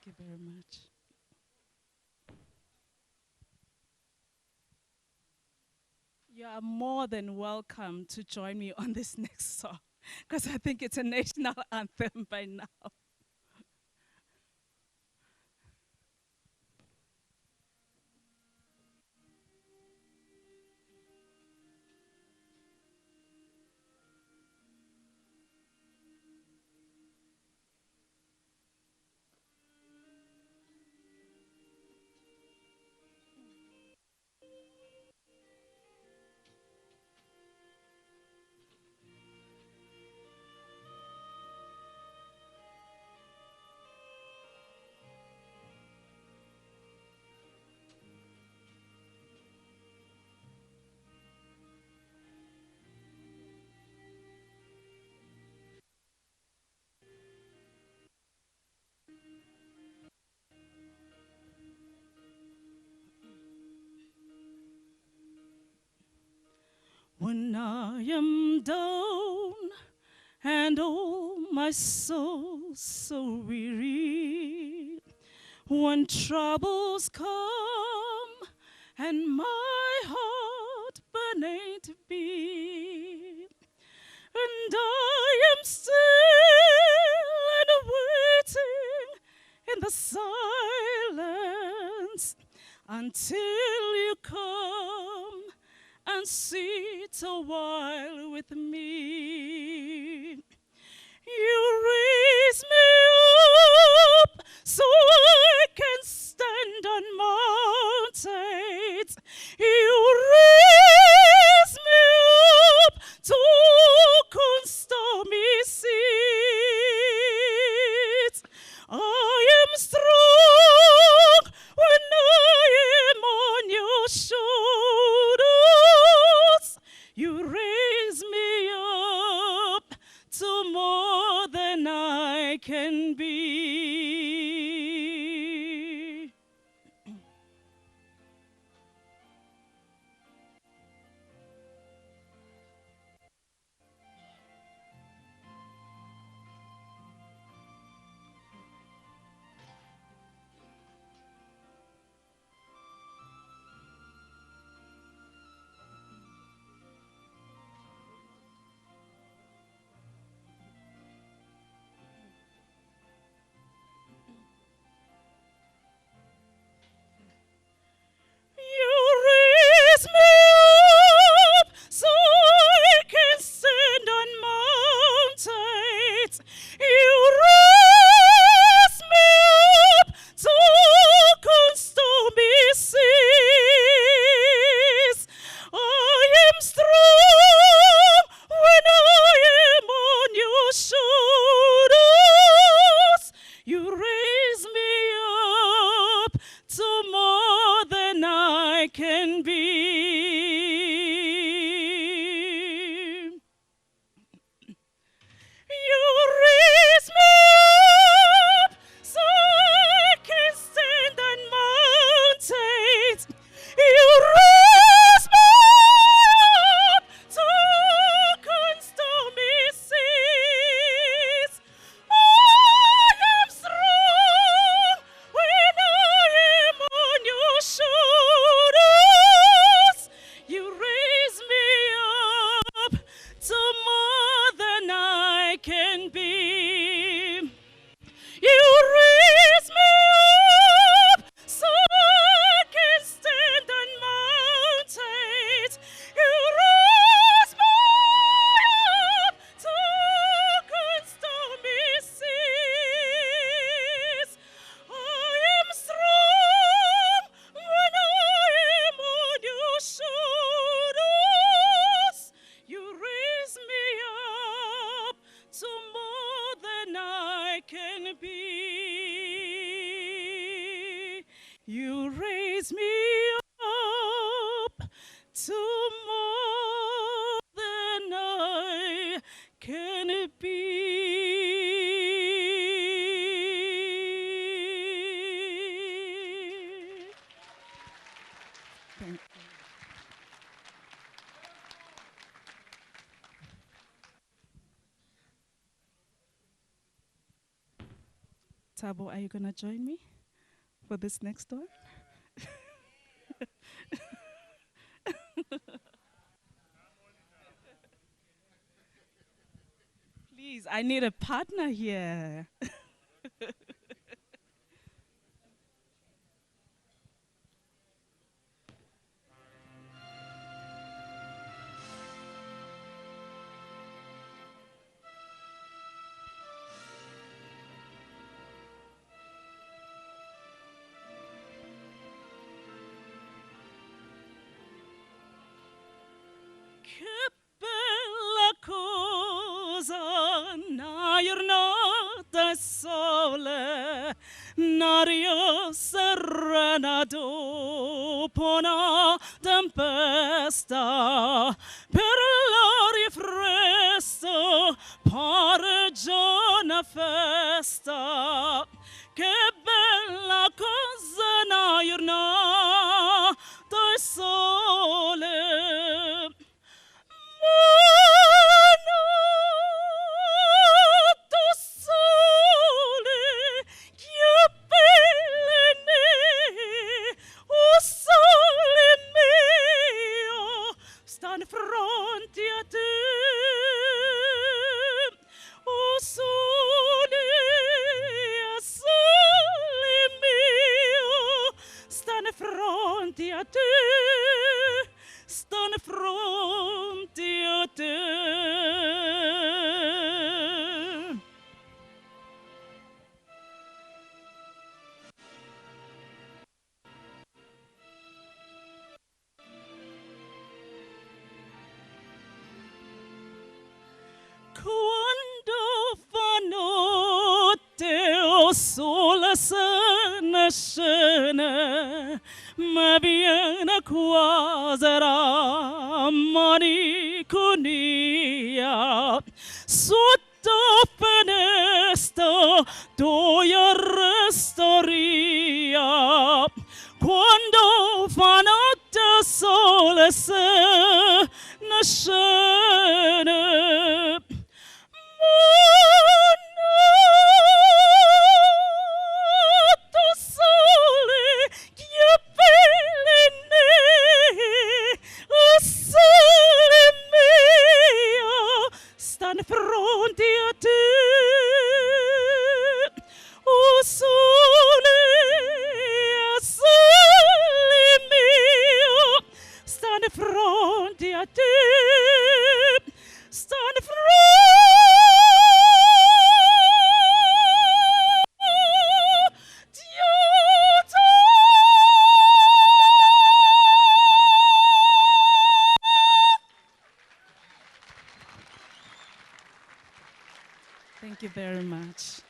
you very much. You are more than welcome to join me on this next song because I think it's a national anthem by now. When I am down and oh, my soul so weary, when troubles come and my heart burning to be, and I am still and waiting in the silence until you come and sit a while with me. You raise me up so I can stand on mountains. You raise me up to calm stormy seas. I am strong when I am on your shoulders. You raise me up to more than I can be. You raise me up so I can stand on mountains. You raise me up to calm stormy seas. I am strong when I am on your shoulders. You raise me up to more than I can be. You raise me up so I can stand on mountains. You raise me up to calm stormy seas. I am strong when I am on your shoulders. You raise me up to more than I can be. You raise me up so I can stand on mountains. You raise me up to calm stormy seas. I am strong when I am on your shoulders. You raise me up to more than I can be. You raise me up to more than I can be. Thank you. Tabo, are you going to join me for this next one? Please, I need a partner here. Che bella cosa, una giornata sole, un'aria serena dopo una tempesta, per l'aria fresca, pare già una festa. Che bella cosa, una giornata sole. Buono sole, che belle, o sole mio, sta in fronte a te. O sole mio, sta in fronte a te. Stanno fronte a te. Quando fa notte o sole se ne scene, ma viene quasi malinconia sotto finestra dove restoria. Quando fa notte sole se ne scene, buono sole, che belle, o sole mio, sta in fronte a te. O sole mio, sta in fronte a te. Sta in fronte a te. Thank you very much.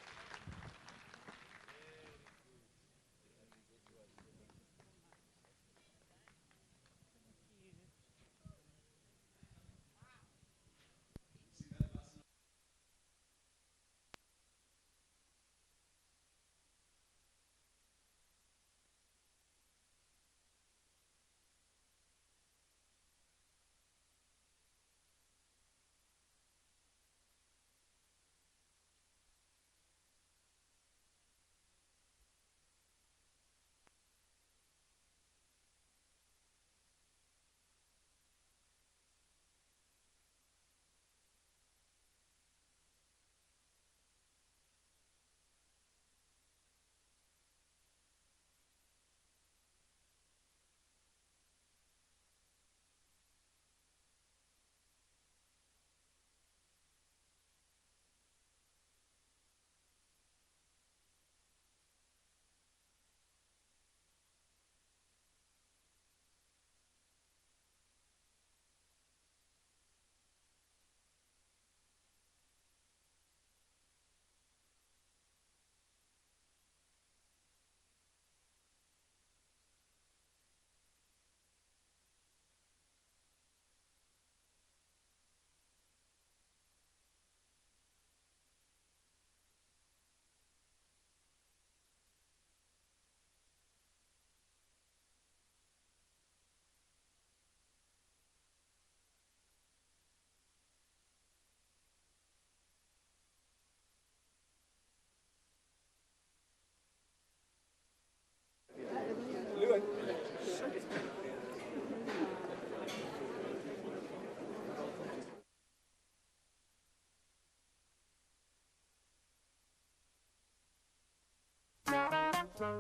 Come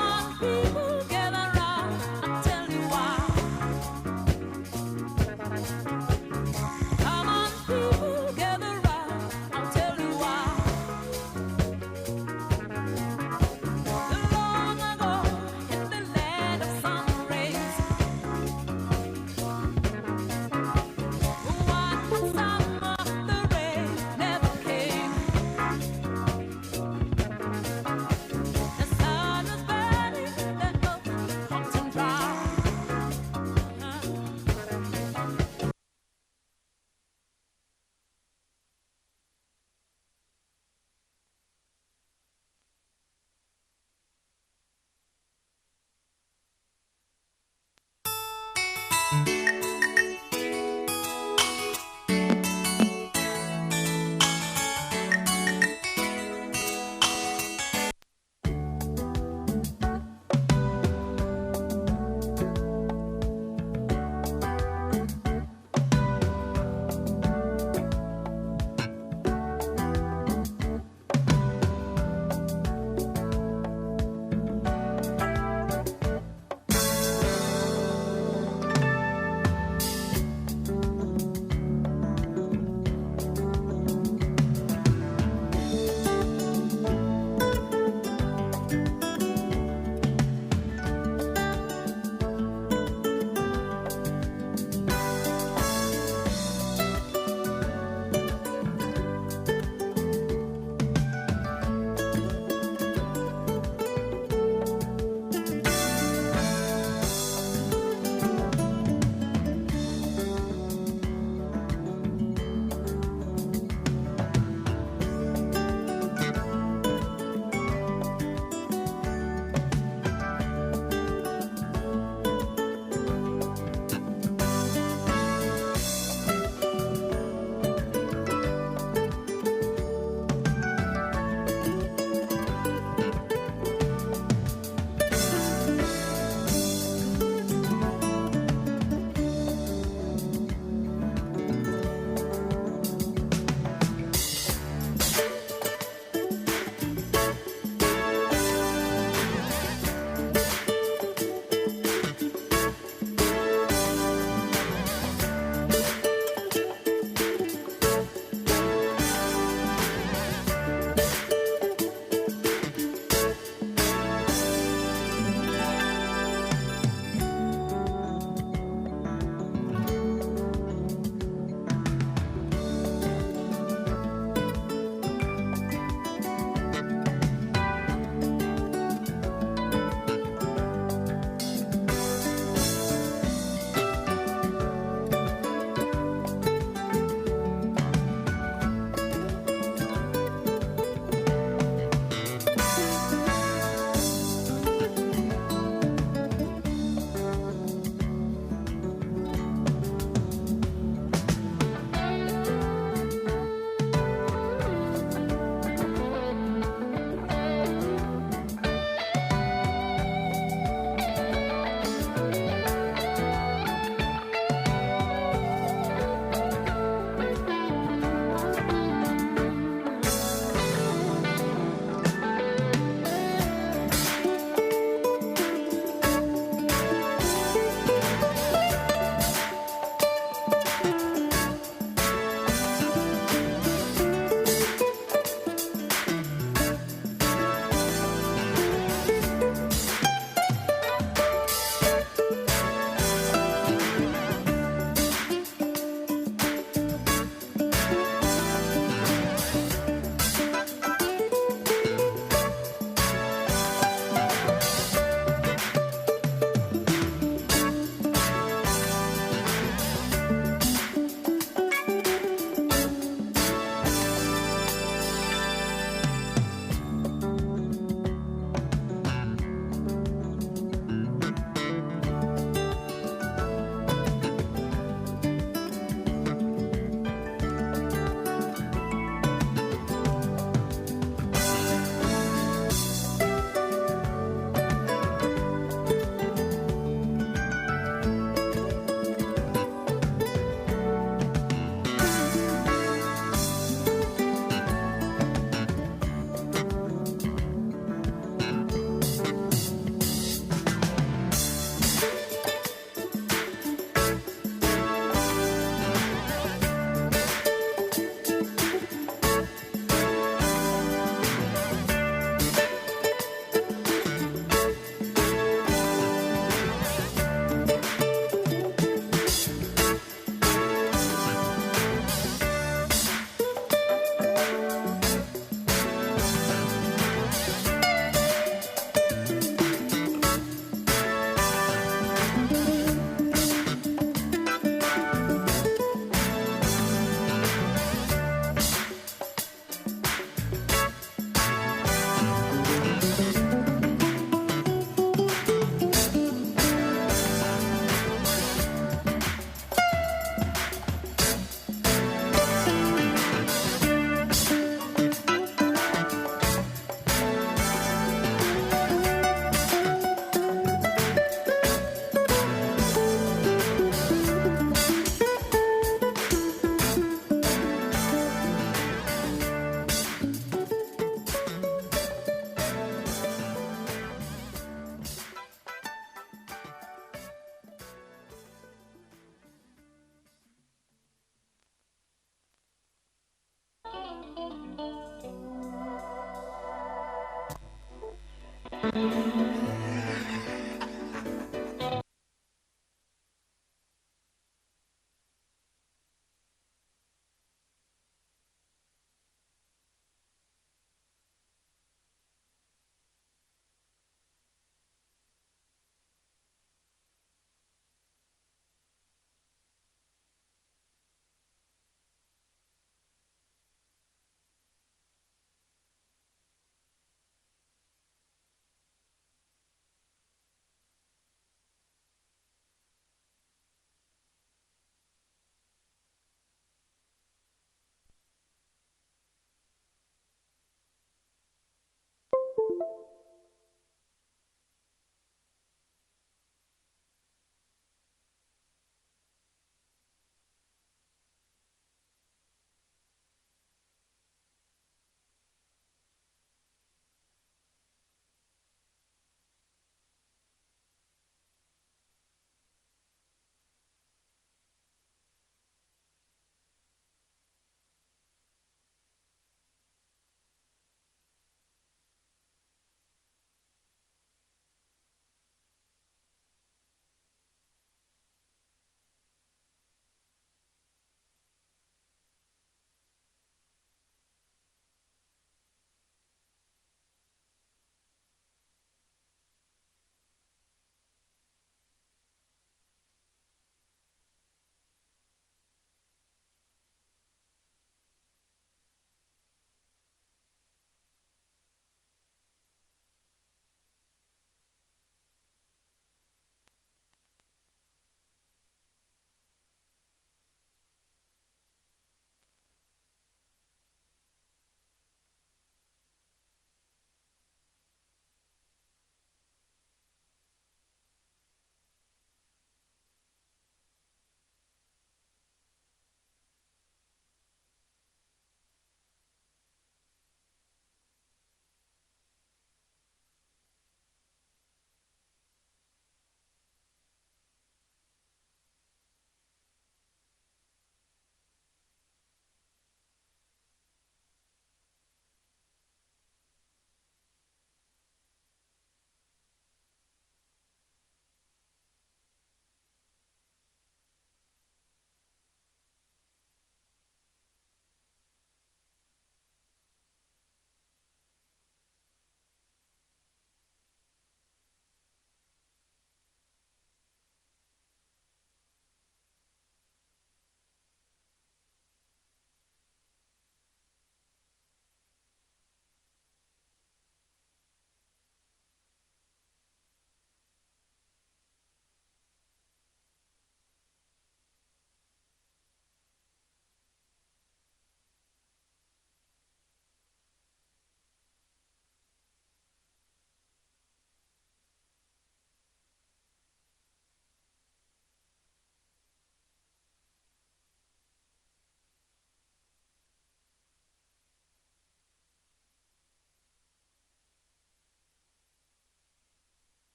on, people, gather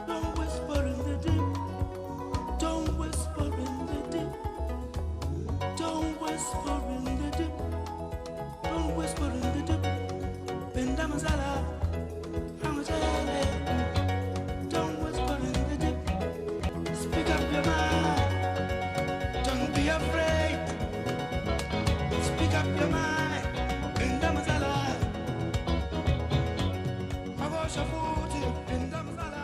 Don't whisper in the deep. Don't whisper in the deep. Don't whisper in the deep. Don't whisper in the deep. Benda masala. Don't whisper in the deep. Speak up your mind. Don't be afraid. Speak up your mind. Benda masala. Magosha futi. Benda masala.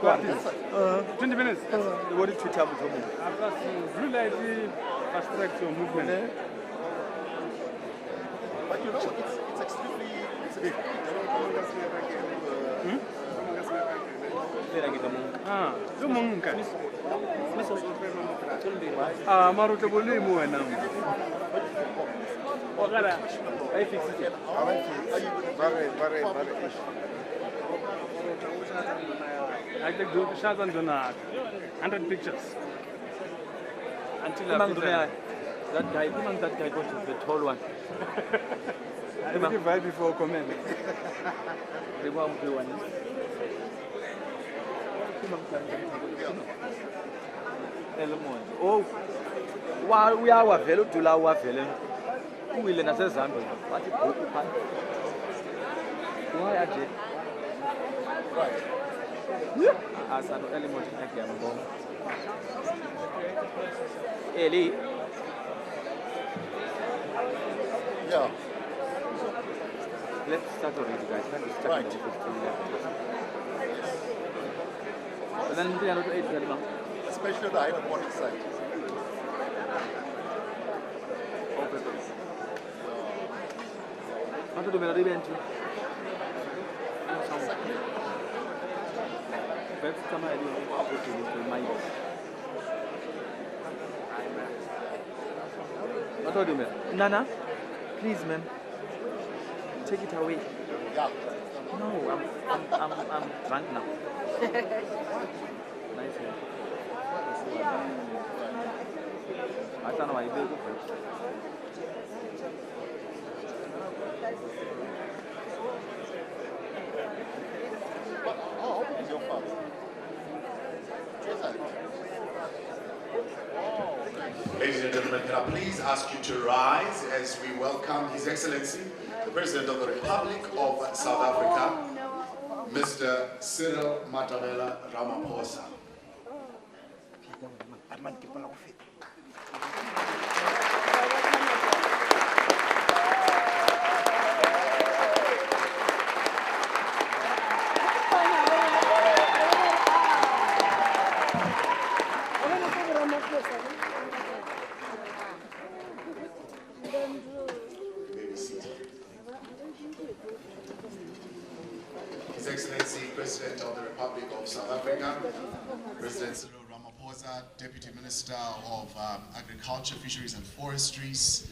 What is 20 minutes? What did you tell me? Blue light fast track to movement. But you know, it's extremely big. Maruta Bolimu and I fix it. Very. I take the shots and 100 pictures. Until that guy got to the tall one. I will buy before comment. The one. Oh, while we are available to our fellow, who will in a Zambia? What is why are they? Right. Asano elimoti ngiyambonga. Eli. Yeah, Let's start already, guys. Let's start Right. with the 15 left. And then we are not 8 now. especially the hydroponic side. How to do the event? Let's come out with my. What do you mean? Nana, please, ma'am, take it away. Yeah. No, I'm drunk now. Nice. I don't know why you do it. Oh, it's your father. Ladies and gentlemen, can I please ask you to rise as we welcome His Excellency, the President of the Republic of South Africa, Mr. Cyril Ramaphosa. His Excellency, President of the Republic of South Africa, President Cyril Ramaphosa, Deputy Minister of Agriculture, Fisheries and Forestries,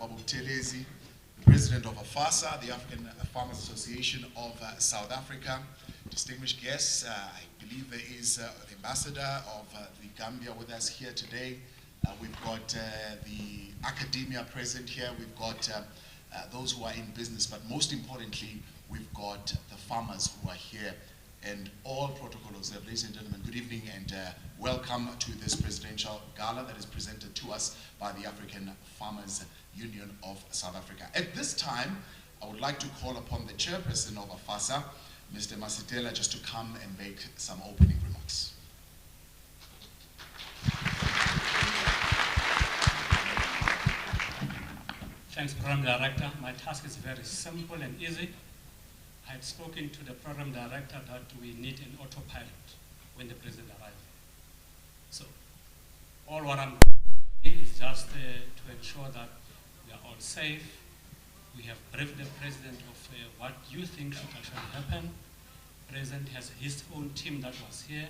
Babu Telezi, President of AFASA, the African Farmers Association of South Africa, distinguished guests, I believe there is the Ambassador of the Gambia with us here today. We've got the academia present here, we've got those who are in business, but most importantly, we've got the farmers who are here, and all protocol observed. Ladies and gentlemen, good evening and welcome to this presidential gala that is presented to us by the African Farmers Union of South Africa. At this time, I would like to call upon the chairperson of AFASA, Mr. Masitela, just to come and make some opening remarks. Thanks, Program Director. My task is very simple and easy. I had spoken to the Program Director that we need an autopilot when the President arrives. So, all what I'm doing is just to ensure that we are all safe. We have briefed the President of what you think should actually happen. The President has his own team that was here.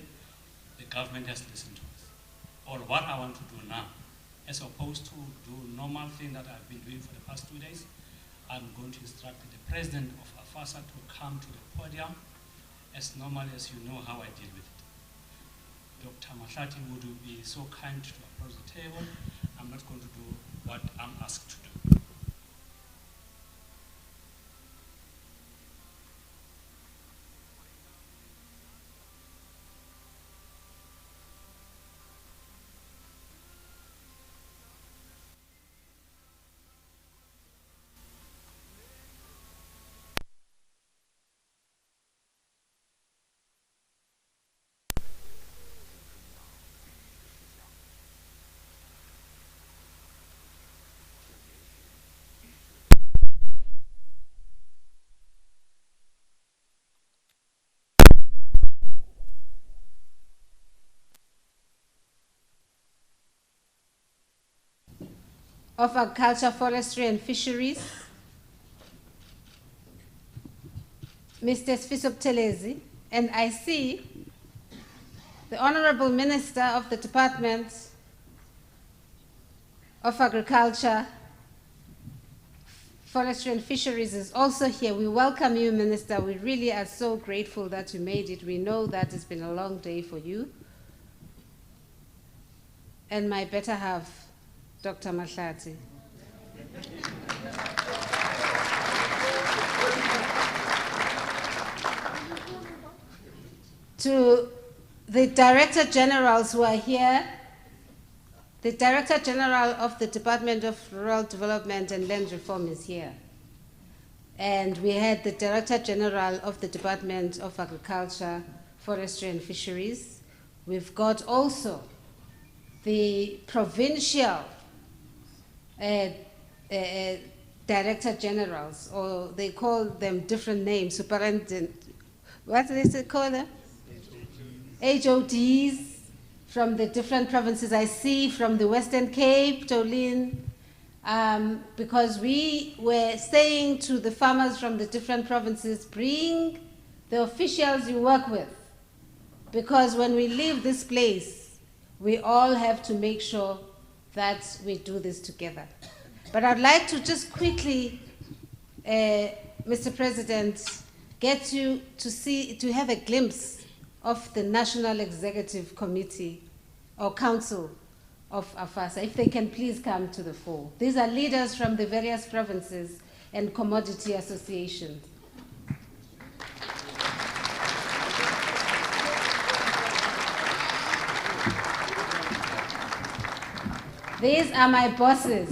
The government has listened to us. All what I want to do now, as opposed to do normal thing that I've been doing for the past 2 days, I'm going to instruct the President of AFASA to come to the podium as normal as you know how I deal with it. Dr. Mahlati would be so kind to approach the table. I'm not going to do what I'm asked to do. of Agriculture, Forestry and Fisheries, Mr. Sfiso Telezi, and I see the Honorable Minister of the Department of Agriculture, Forestry and Fisheries is also here. We welcome you, Minister. We really are so grateful that you made it. We know that it's been a long day for you. And my better half, Dr. Mahlati. To the Director Generals who are here, the Director General of the Department of Rural Development and Land Reform is here. And we had the Director General of the Department of Agriculture, Forestry and Fisheries. We've got also the provincial director generals, or they call them different names, superintendent, what do they call them? HODs from the different provinces. I see from the Western Cape, Tolin, because we were saying to the farmers from the different provinces, bring the officials you work with, because when we leave this place, we all have to make sure that we do this together. But I'd like to just quickly, Mr. President, get you to have a glimpse of the National Executive Committee or Council of AFASA, if they can please come to the fore. These are leaders from the various provinces and commodity associations. These are my bosses.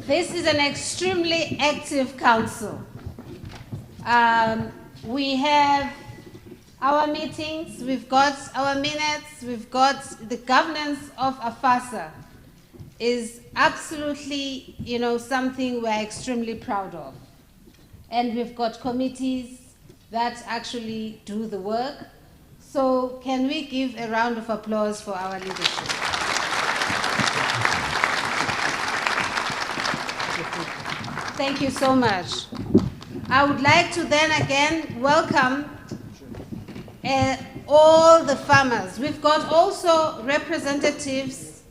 This is an extremely active council. We have our meetings, we've got our minutes, we've got the governance of AFASA is absolutely, something we're extremely proud of. And we've got committees that actually do the work. So can we give a round of applause for our leadership? Thank you so much. I would like to then again welcome all the farmers. We've got also representatives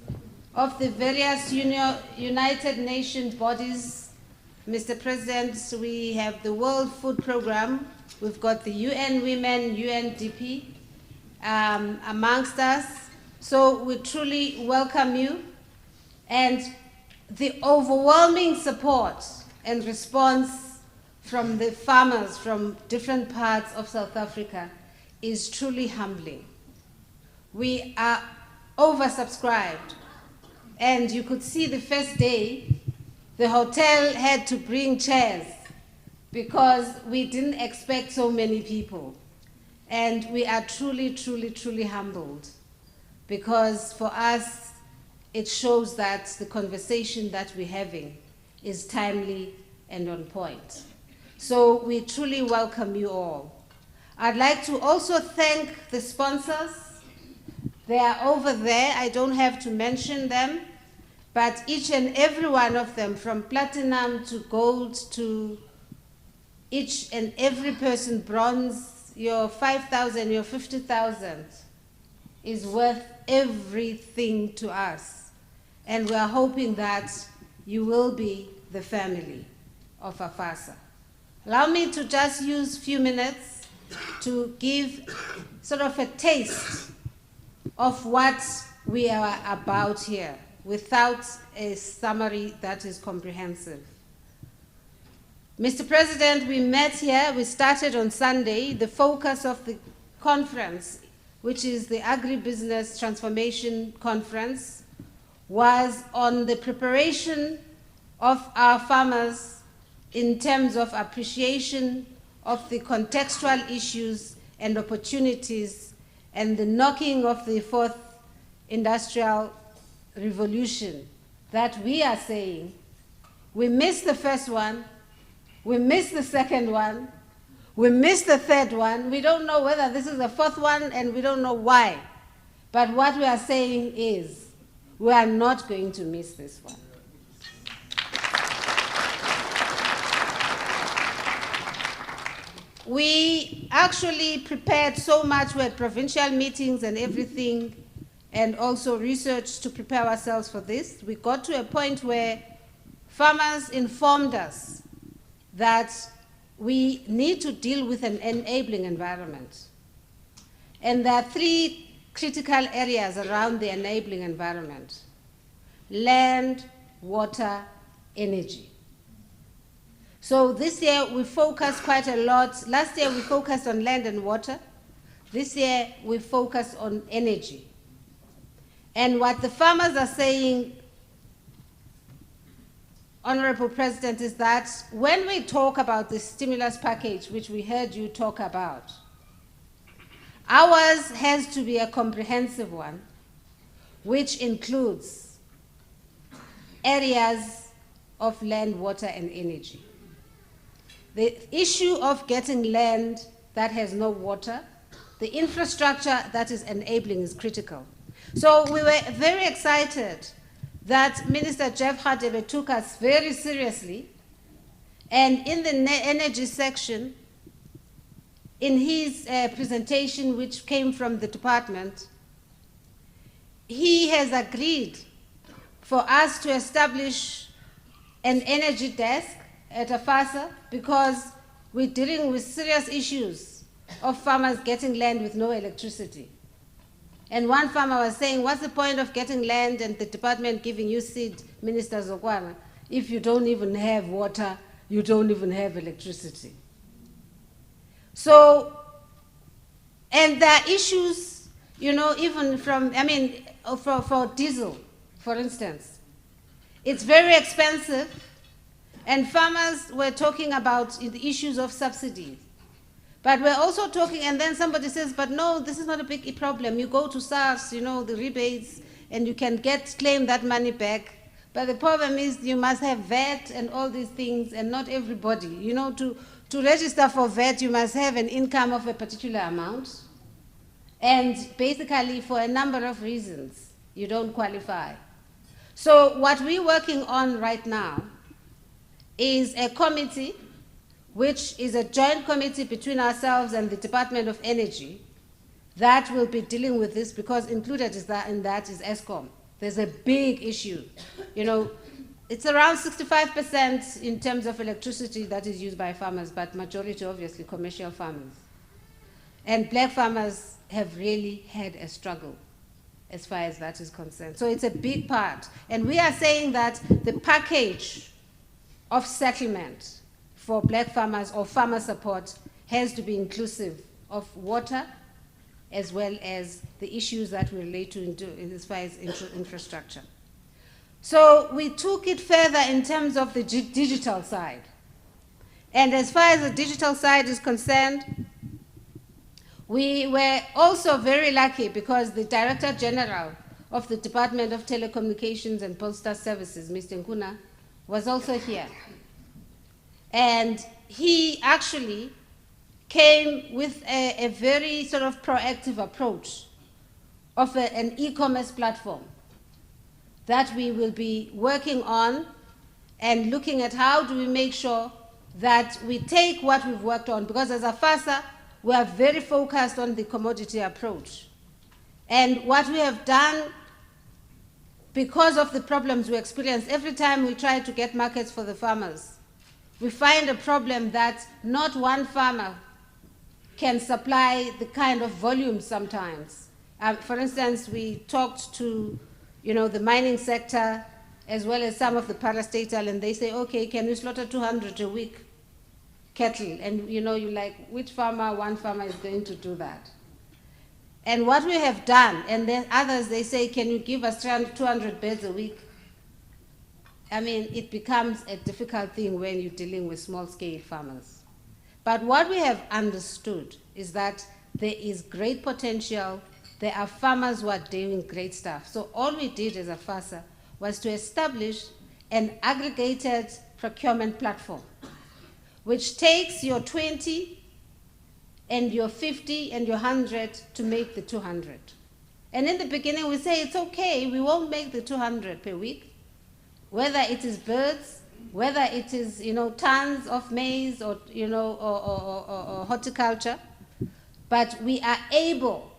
of the various United Nations bodies. Mr. President, we have the World Food Programme, we've got the UN Women, UNDP amongst us. So we truly welcome you. And the overwhelming support and response from the farmers from different parts of South Africa is truly humbling. We are oversubscribed, and you could see the first day, the hotel had to bring chairs because we didn't expect so many people. And we are truly, truly, truly humbled, because for us, it shows that the conversation that we're having is timely and on point. So we truly welcome you all. I'd like to also thank the sponsors. They are over there. I don't have to mention them, but each and every one of them, from platinum to gold to each and every person, bronze, your 5,000, your 50,000, is worth everything to us. And we are hoping that you will be the family of AFASA. Allow me to just use a few minutes to give sort of a taste of what we are about here, without a summary that is comprehensive. Mr. President, we met here, we started on Sunday. The focus of the conference, which is the Agribusiness Transformation Conference, was on the preparation of our farmers in terms of appreciation of the contextual issues and opportunities and the knocking of the fourth industrial revolution that we are saying. We missed the first one, we missed the second one, we missed the third one. We don't know whether this is the fourth one, and we don't know why. But what we are saying is, we are not going to miss this one. We actually prepared so much. We had provincial meetings and everything, and also research to prepare ourselves for this. We got to a point where farmers informed us that we need to deal with an enabling environment. And there are three critical areas around the enabling environment: land, water, energy. So this year we focused quite a lot. Last year we focused on land and water. This year we focus on energy. And what the farmers are saying, Honorable President, is that when we talk about the stimulus package, which we heard you talk about, ours has to be a comprehensive one, which includes areas of land, water, and energy. The issue of getting land that has no water, the infrastructure that is enabling is critical. So we were very excited that Minister Jeff Radebe took us very seriously, and in the energy section, in his presentation, which came from the department, he has agreed for us to establish an energy desk at AFASA because we're dealing with serious issues of farmers getting land with no electricity. And one farmer was saying, what's the point of getting land and the department giving you seed, Minister Zokwana, if you don't even have water, you don't even have electricity? So, and there are issues, you know, even from, I mean, for diesel, for instance. It's very expensive, and farmers were talking about the issues of subsidies. But we're also talking, and then somebody says, but no, this is not a big problem. You go to SARS, you know, the rebates, and you can claim that money back. But the problem is you must have VAT and all these things, and not everybody. You know, to register for VAT, you must have an income of a particular amount. And basically, for a number of reasons, you don't qualify. So what we're working on right now is a committee, which is a joint committee between ourselves and the Department of Energy, that will be dealing with this, because included in that is ESCOM. There's a big issue. You know, it's around 65% in terms of electricity that is used by farmers, but majority, obviously, commercial farmers. And black farmers have really had a struggle as far as that is concerned. So it's a big part. And we are saying that the package of settlement for black farmers or farmer support has to be inclusive of water as well as the issues that we relate to as far as infrastructure. So we took it further in terms of the digital side. And as far as the digital side is concerned, we were also very lucky because the Director General of the Department of Telecommunications and Postal Services, Mr. Nkuna, was also here. And he actually came with a very sort of proactive approach of an e-commerce platform that we will be working on and looking at how do we make sure that we take what we've worked on, because as a FASA, we are very focused on the commodity approach. And what we have done, because of the problems we experience, every time we try to get markets for the farmers, we find a problem that not one farmer can supply the kind of volume sometimes. For instance, we talked to, you know, the mining sector as well as some of the parastatal, and they say, okay, can we slaughter 200 a week cattle? And you know, you're like, which farmer, one farmer is going to do that? And what we have done, and then others, they say, can you give us 200 beds a week? I mean, it becomes a difficult thing when you're dealing with small-scale farmers. But what we have understood is that there is great potential. There are farmers who are doing great stuff. So all we did as a FASA was to establish an aggregated procurement platform, which takes your 20 and your 50 and your 100 to make the 200. And in the beginning, we say, it's okay, we won't make the 200 per week, whether it is birds, whether it is, you know, tons of maize or, you know, or horticulture, but we are able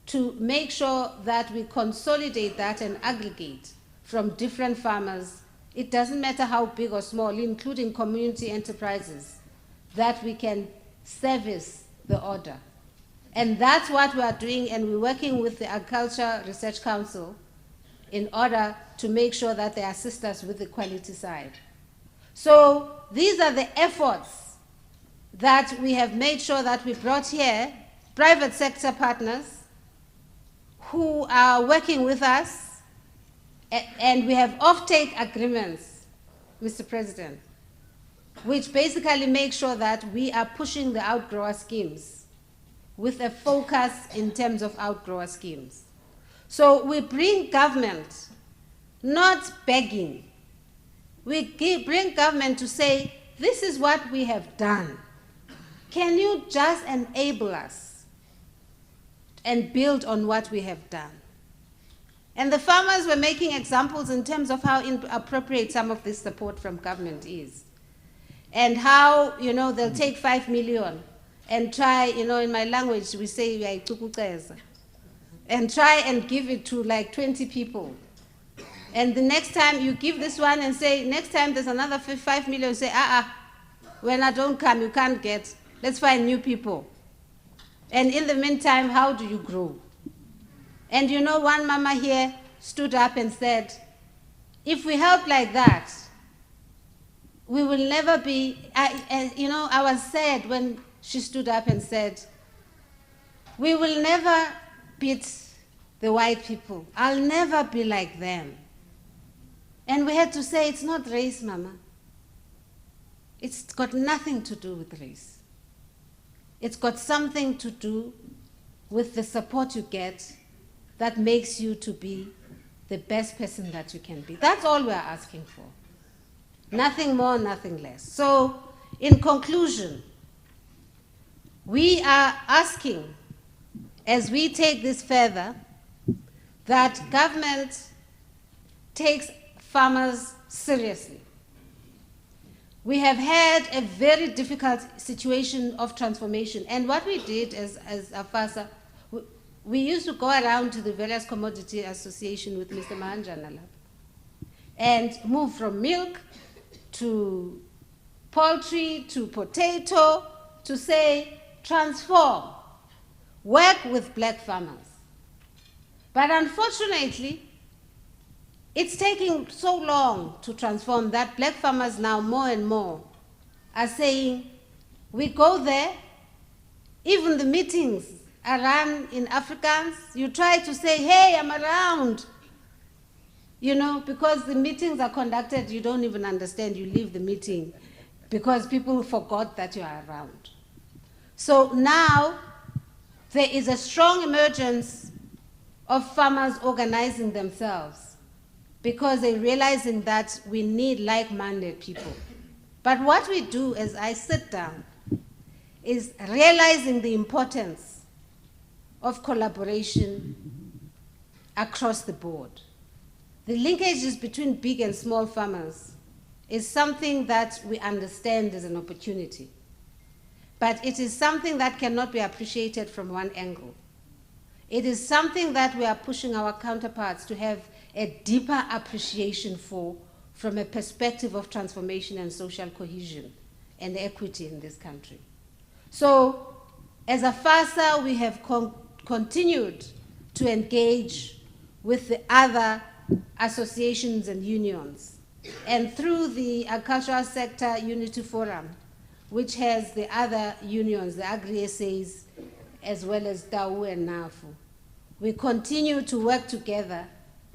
to make sure that we consolidate that and aggregate from different farmers. It doesn't matter how big or small, including community enterprises, that we can service the order. And that's what we are doing, and we're working with the Agriculture Research Council in order to make sure that they assist us with the quality side. So these are the efforts that we have made sure that we brought here, private sector partners who are working with us, and we have offtake agreements, Mr. President, which basically make sure that we are pushing the outgrower schemes with a focus in terms of outgrower schemes. So we bring government, not begging. We bring government to say, this is what we have done. Can you just enable us and build on what we have done? And the farmers were making examples in terms of how inappropriate some of this support from government is. And how, you know, they'll take 5 million and try, you know, in my language we say, and try and give it to like 20 people. And the next time you give this one and say, next time there's another 5 million, say, when I don't come, you can't get. Let's find new people. And in the meantime, how do you grow? And you know, one mama here stood up and said, if we help like that, we will never be, you know, I was sad when she stood up and said, we will never beat the white people. I'll never be like them. And we had to say, it's not race, mama. It's got nothing to do with race. It's got something to do with the support you get that makes you to be the best person that you can be. That's all we're asking for. Nothing more, nothing less. So, in conclusion, we are asking, as we take this further, that government takes farmers seriously. We have had a very difficult situation of transformation, and what we did as AFASA, we used to go around to the various commodity association with Mr. Mahanjanala and move from milk to poultry to potato to say, transform, work with black farmers. But unfortunately, it's taking so long to transform that black farmers now more and more are saying, we go there, even the meetings are run in Afrikaans. You try to say, hey, I'm around. You know, because the meetings are conducted, you don't even understand, you leave the meeting because people forgot that you are around. So now there is a strong emergence of farmers organizing themselves because they're realizing that we need like-minded people. But what we do as I sit down is realizing the importance of collaboration across the board. The linkages between big and small farmers is something that we understand as an opportunity, but it is something that cannot be appreciated from one angle. It is something that we are pushing our counterparts to have a deeper appreciation for from a perspective of transformation and social cohesion and equity in this country. So, as a FASA, we have continued to engage with the other associations and unions. And through the Agricultural Sector Unity Forum, which has the other unions, the Agri-SAs, as well as DAU and NAFU, we continue to work together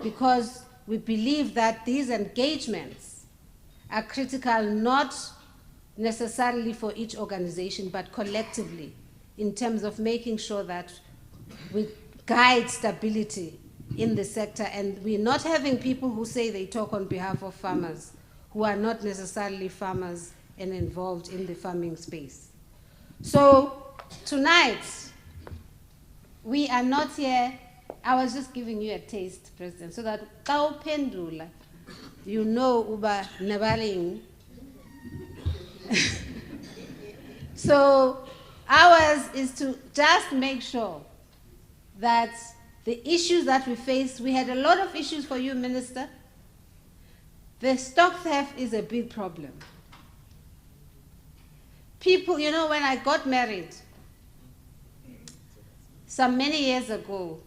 because we believe that these engagements are critical not necessarily for each organization, but collectively in terms of making sure that we guide stability in the sector, and we're not having people who say they talk on behalf of farmers who are not necessarily farmers and involved in the farming space. So tonight, we are not here. I was just giving you a taste, President, so that you know uba nebaling. So ours is to just make sure that the issues that we face, we had a lot of issues for you, Minister. The stock theft is a big problem. People, you know, when I got married, some many years ago,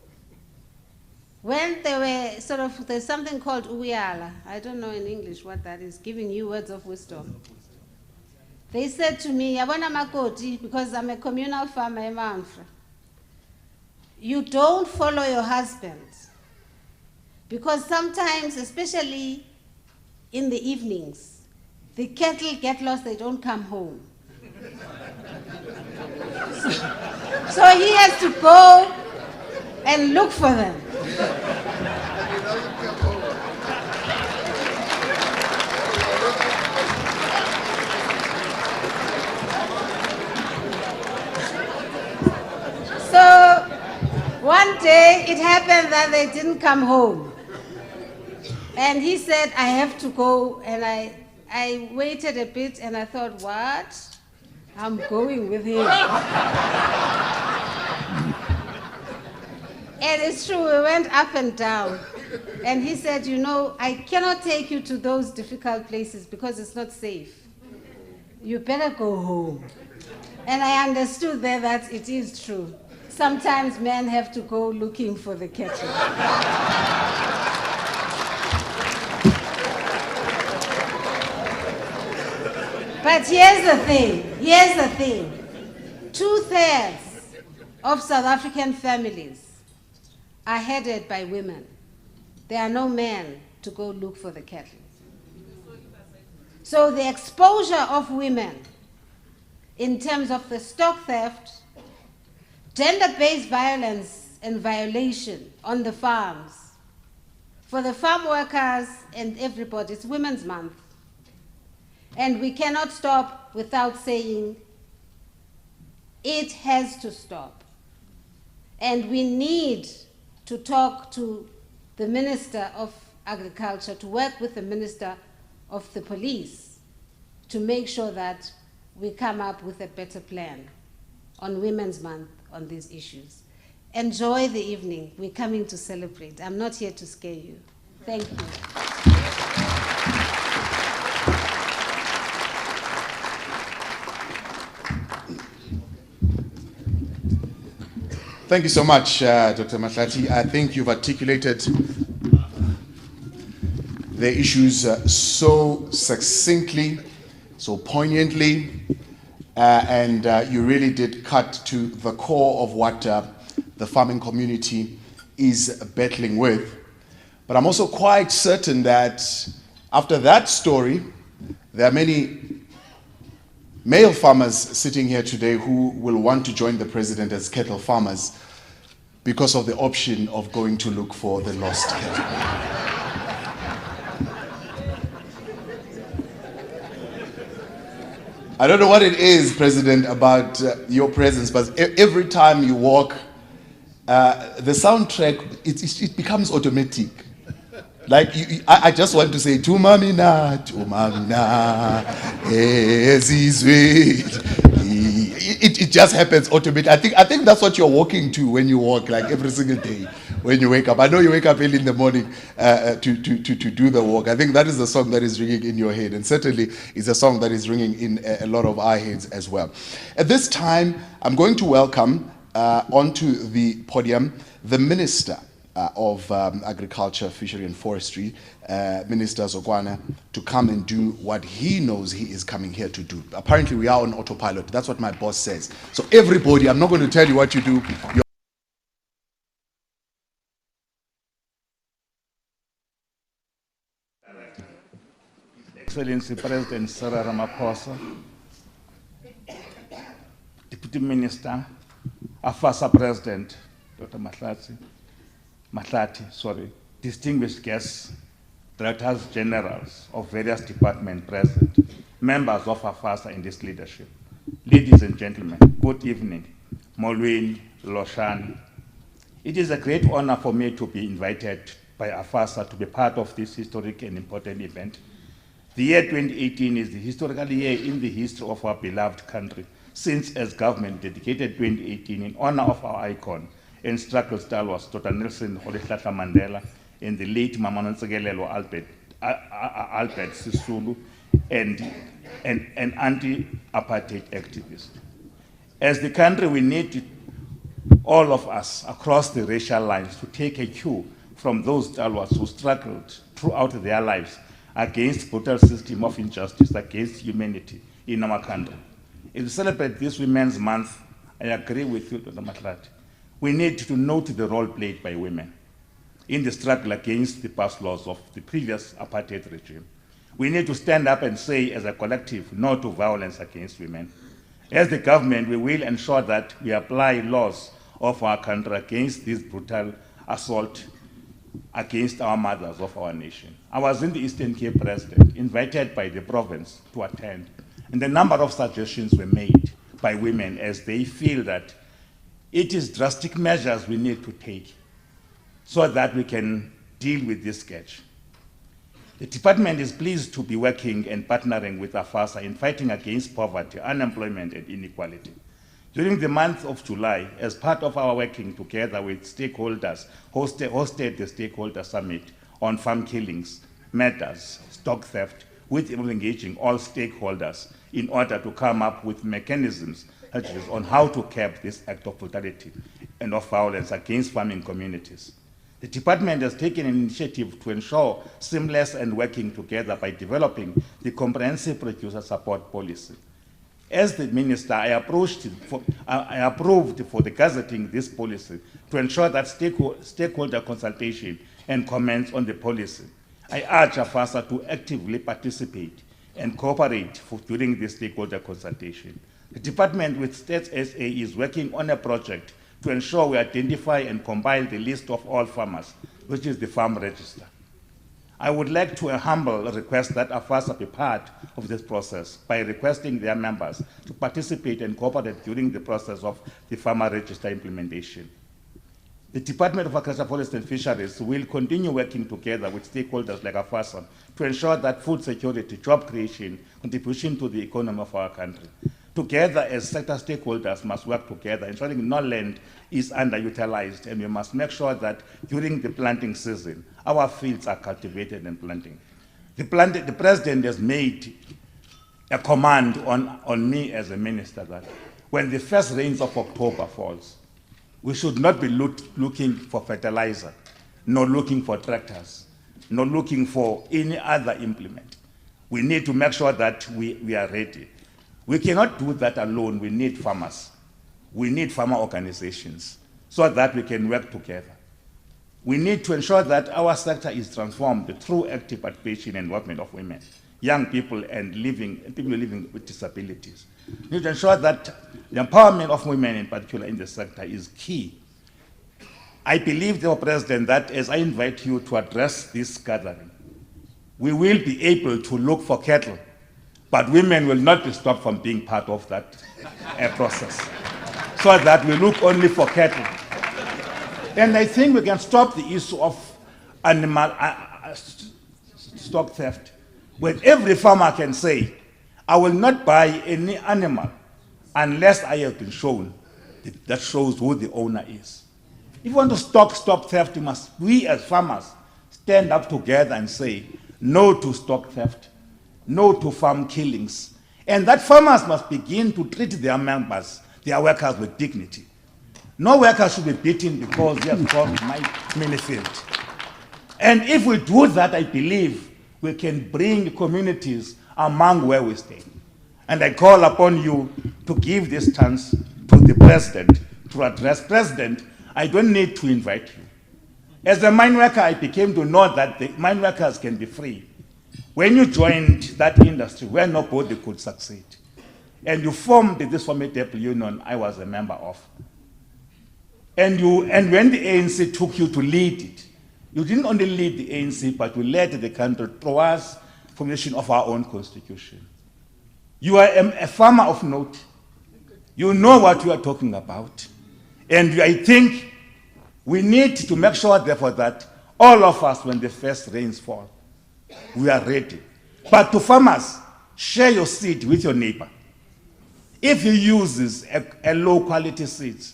when they were sort of, there's something called uyala. I don't know in English what that is, giving you words of wisdom. They said to me, Yabona makoti, because I'm a communal farmer in Manfra, you don't follow your husband. Because sometimes, especially in the evenings, the cattle get lost, they don't come home. So he has to go and look for them. So one day it happened that they didn't come home. And he said, I have to go. And I waited a bit and I thought, what? I'm going with him. And it's true, we went up and down. And he said, you know, I cannot take you to those difficult places because it's not safe. You better go home. And I understood there that it is true. Sometimes men have to go looking for the cattle. But here's the thing. 2/3 of South African families are headed by women. There are no men to go look for the cattle. So the exposure of women in terms of the stock theft, gender-based violence and violation on the farms, for the farm workers and everybody, it's Women's Month. And we cannot stop without saying it has to stop. And we need to talk to the Minister of Agriculture, to work with the Minister of the Police, to make sure that we come up with a better plan on Women's Month on these issues. Enjoy the evening. We're coming to celebrate. I'm not here to scare you. Thank you. Thank you so much, Dr. Mahlati. I think you've articulated the issues so succinctly, so poignantly, and you really did cut to the core of what the farming community is battling with. But I'm also quite certain that after that story, there are many male farmers sitting here today who will want to join the president as cattle farmers because of the option of going to look for the lost cattle. I don't know what it is, President, about your presence, but every time you walk, the soundtrack, it becomes automatic. Like, I just want to say, Tumamina, it just happens automatically. I think that's what you're walking to when you walk, like every single day when you wake up. I know you wake up early in the morning to do the walk. I think that is the song that is ringing in your head, and certainly is a song that is ringing in a lot of our heads as well. At this time, I'm going to welcome onto the podium the Minister of Agriculture, Fishery and Forestry, Minister Zokwana, to come and do what he knows he is coming here to do. Apparently we are on autopilot. That's what my boss says. So everybody, I'm not going to tell you what you do. Excellency President Cyril Ramaphosa, Deputy Minister, AFASA President Dr. Mahlati, distinguished guests, Directors Generals of various departments present, members of AFASA in this leadership, ladies and gentlemen, good evening, Molweni, Loshani. It is a great honor for me to be invited by AFASA to be part of this historic and important event. The year 2018 is the historical year in the history of our beloved country, since as government dedicated 2018 in honor of our icon and struggle stalwarts, Dr. Nelson Rolihlahla Mandela, and the late Mama Nontsikelelo Albert Sisulu, and an anti-apartheid activist. As the country, we need all of us across the racial lines to take a cue from those stalwarts who struggled throughout their lives against brutal system of injustice against humanity in our country. As we celebrate this Women's Month, I agree with you, Dr. Matlati. We need to note the role played by women in the struggle against the past laws of the previous apartheid regime. We need to stand up and say as a collective no to violence against women. As the government, we will ensure that we apply laws of our country against this brutal assault against our mothers of our nation. I was in the Eastern Cape, President, invited by the province to attend, and a number of suggestions were made by women as they feel that it is drastic measures we need to take so that we can deal with this scourge. The department is pleased to be working and partnering with AFASA in fighting against poverty, unemployment, and inequality. During the month of July, as part of our working together with stakeholders, hosted the Stakeholder Summit on farm killings, murders, stock theft, with engaging all stakeholders in order to come up with mechanisms on how to curb this act of brutality and of violence against farming communities. The department has taken an initiative to ensure seamless and working together by developing the comprehensive producer support policy. As the minister, I approved for the gazetting this policy to ensure that stakeholder consultation and comments on the policy. I urge AFASA to actively participate and cooperate during this stakeholder consultation. The department with States SA is working on a project to ensure we identify and compile the list of all farmers, which is the farm register. I would like to humble request that AFASA be part of this process by requesting their members to participate and cooperate during the process of the farmer register implementation. The Department of Agriculture, Forestry and Fisheries will continue working together with stakeholders like AFASA to ensure that food security, job creation, contribution to the economy of our country. Together as sector stakeholders must work together, ensuring no land is underutilized, and we must make sure that during the planting season, our fields are cultivated and planting. The President has made a command on me as a minister that when the first rains of October falls, we should not be looking for fertilizer, nor looking for tractors, nor looking for any other implement. We need to make sure that we are ready. We cannot do that alone. We need farmers. We need farmer organizations so that we can work together. We need to ensure that our sector is transformed through active participation and involvement of women, young people, and people living with disabilities. We need to ensure that the empowerment of women in particular in the sector is key. I believe, therefore, President, that as I invite you to address this gathering, we will be able to look for cattle, but women will not be stopped from being part of that process, so that we look only for cattle. And I think we can stop the issue of animal stock theft, when every farmer can say, I will not buy any animal unless I have been shown that shows who the owner is. If you want to stop theft, we as farmers stand up together and say no to stock theft, no to farm killings, and that farmers must begin to treat their members, their workers, with dignity. No worker should be beaten because he has crossed my mini field. And if we do that, I believe we can bring communities among where we stay. And I call upon you to give this chance to the President to address. President, I don't need to invite you. As a mine worker, I became to know that the mine workers can be free. When you joined that industry where nobody could succeed, and you formed this formidable union I was a member of, and when the ANC took you to lead it, you didn't only lead the ANC, but you led the country towards formation of our own constitution. You are a farmer of note. You know what you are talking about. And I think we need to make sure, therefore, that all of us, when the first rains fall, we are ready. But to farmers, share your seed with your neighbor. If he uses a low-quality seed,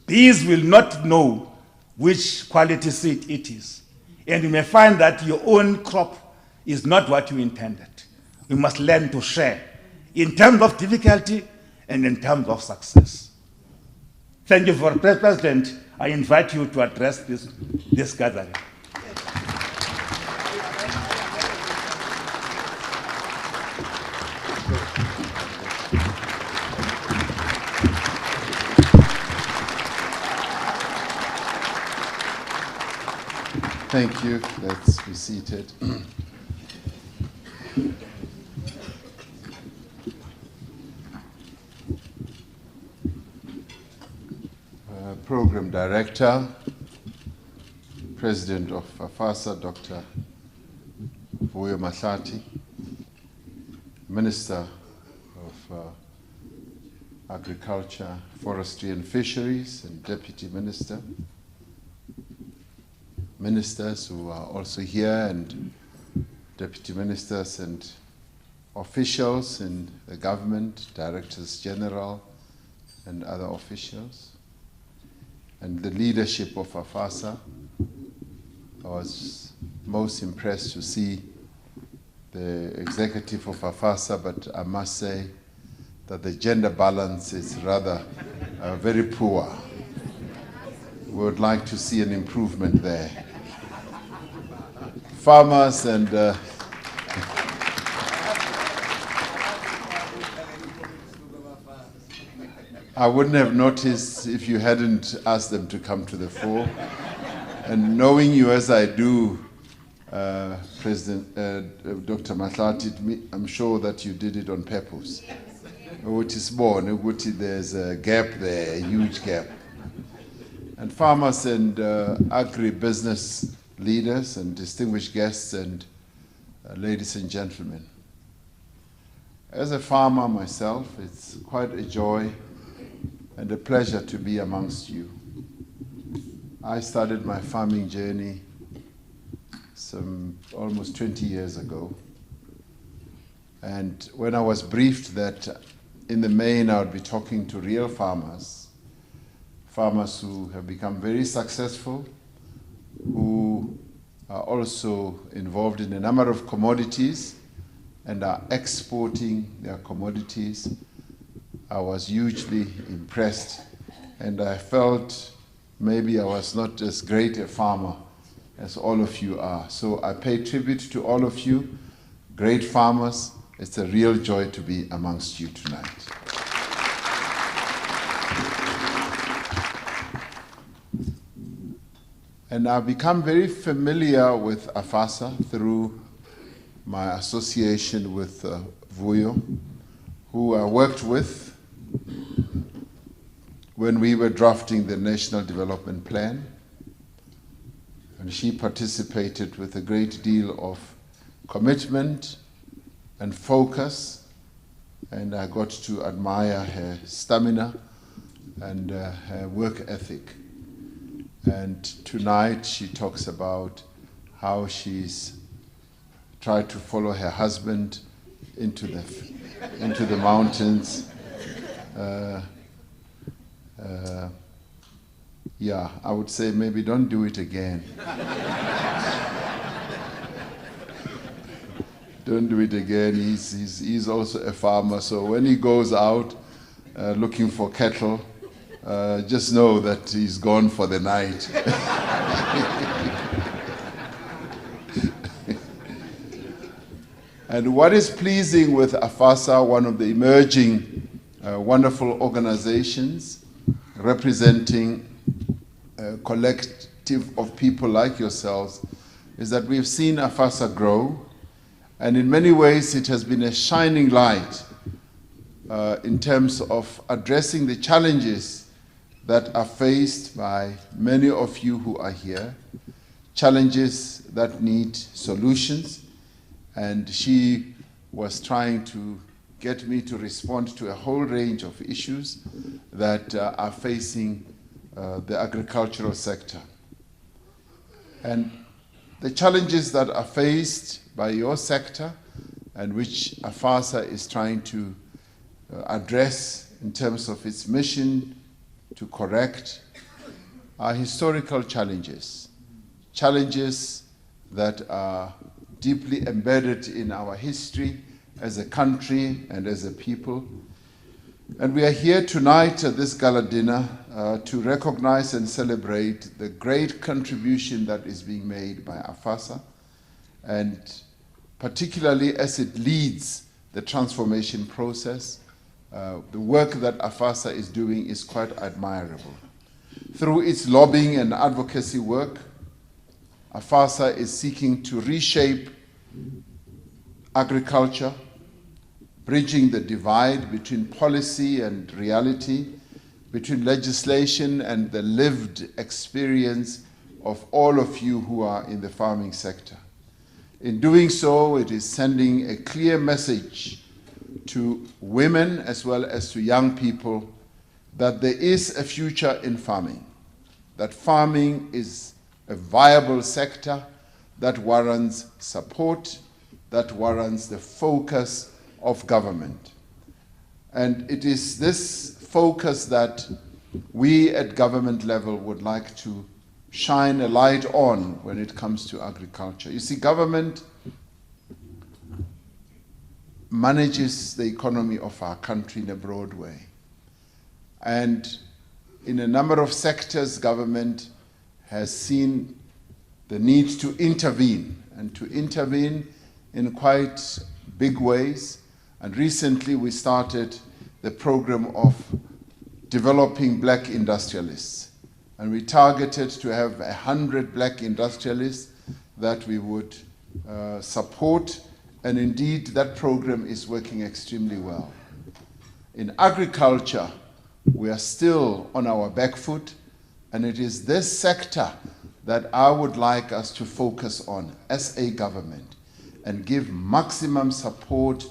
bees will not know which quality seed it is. And you may find that your own crop is not what you intended. We must learn to share in terms of difficulty and in terms of success. Thank you, for President. I invite you to address this gathering. Thank you. Let's be seated. Program Director, President of FAFASA, Dr. Vuyo Mahlati, Minister of Agriculture, Forestry and Fisheries, and Deputy Minister, ministers who are also here, and Deputy Ministers and officials in the government, Directors General and other officials, and the leadership of FAFASA. I was most impressed to see the executive of FAFASA, but I must say that the gender balance is rather very poor. We would like to see an improvement there. Farmers and I wouldn't have noticed if you hadn't asked them to come to the fore. And knowing you as I do, President Dr. Mahlati, I'm sure that you did it on purpose. There's a gap there, a huge gap. And farmers and agri-business leaders and distinguished guests and ladies and gentlemen. As a farmer myself, it's quite a joy and a pleasure to be amongst you. I started my farming journey some almost 20 years ago. And when I was briefed that in the main I would be talking to real farmers, farmers who have become very successful, who are also involved in a number of commodities and are exporting their commodities, I was hugely impressed, and I felt maybe I was not as great a farmer as all of you are. So I pay tribute to all of you, great farmers. It's a real joy to be amongst you tonight. And I've become very familiar with FAFASA through my association with Vuyo, who I worked with when we were drafting the National Development Plan. And she participated with a great deal of commitment and focus, and I got to admire her stamina and her work ethic. And tonight she talks about how she's tried to follow her husband into the mountains. Yeah, I would say maybe don't do it again. Don't do it again. He's also a farmer, so when he goes out looking for cattle, just know that he's gone for the night. And what is pleasing with FAFASA, one of the emerging wonderful organizations representing a collective of people like yourselves, is that we've seen FAFASA grow, and in many ways it has been a shining light in terms of addressing the challenges that are faced by many of you who are here, challenges that need solutions. And she was trying to get me to respond to a whole range of issues that are facing the agricultural sector. And the challenges that are faced by your sector, and which FAFASA is trying to address in terms of its mission to correct, are historical challenges, challenges that are deeply embedded in our history as a country and as a people. And we are here tonight at this gala dinner to recognize and celebrate the great contribution that is being made by FAFASA, and particularly as it leads the transformation process. The work that FAFASA is doing is quite admirable. Through its lobbying and advocacy work, AFASA is seeking to reshape agriculture, bridging the divide between policy and reality, between legislation and the lived experience of all of you who are in the farming sector. In doing so, it is sending a clear message to women as well as to young people that there is a future in farming, that farming is a viable sector that warrants support, that warrants the focus of government. And it is this focus that we at government level would like to shine a light on when it comes to agriculture. You see, government manages the economy of our country in a broad way. And in a number of sectors, government has seen the need to intervene, and to intervene in quite big ways. And recently we started the program of developing black industrialists. And we targeted to have 100 black industrialists that we would support. And indeed, that program is working extremely well. In agriculture, we are still on our back foot, and it is this sector that I would like us to focus on as a government and give maximum support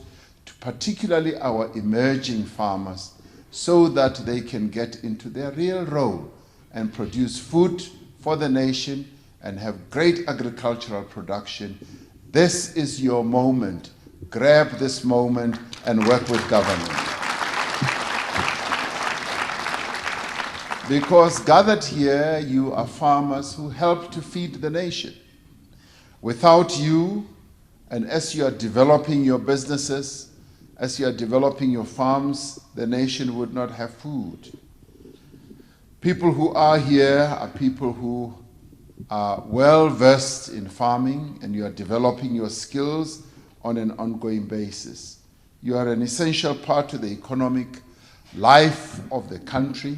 to particularly our emerging farmers so that they can get into their real role and produce food for the nation and have great agricultural production. This is your moment. Grab this moment and work with government. Because gathered here, you are farmers who help to feed the nation. Without you, and as you are developing your businesses, as you are developing your farms, the nation would not have food. People who are here are people who are well versed in farming, and you are developing your skills on an ongoing basis. You are an essential part to the economic life of the country,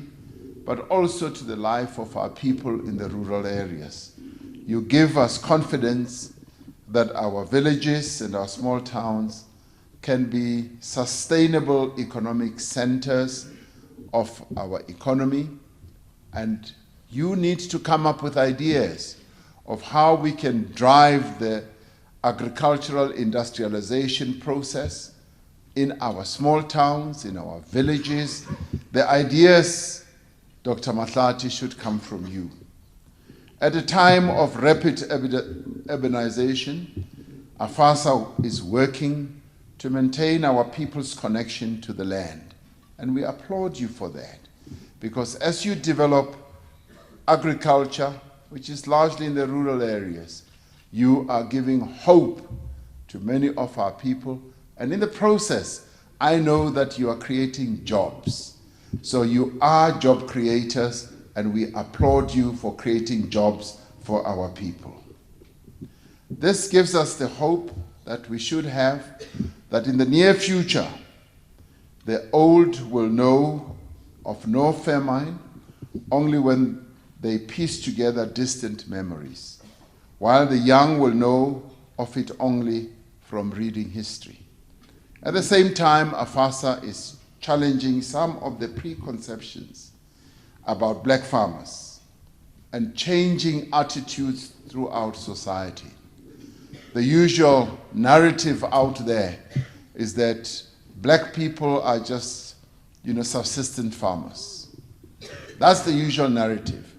but also to the life of our people in the rural areas. You give us confidence that our villages and our small towns can be sustainable economic centers of our economy, and you need to come up with ideas of how we can drive the agricultural industrialization process in our small towns, in our villages. The ideas, Dr. Mahlati, should come from you. At a time of rapid urbanization, AFASA is working to maintain our people's connection to the land. And we applaud you for that. Because as you develop agriculture, which is largely in the rural areas, you are giving hope to many of our people. And in the process, I know that you are creating jobs. So you are job creators, and we applaud you for creating jobs for our people. This gives us the hope that we should have, that in the near future, the old will know of no famine only when they piece together distant memories, while the young will know of it only from reading history. At the same time, AFASA is challenging some of the preconceptions about black farmers and changing attitudes throughout society. The usual narrative out there is that black people are just, subsistent farmers. That's the usual narrative.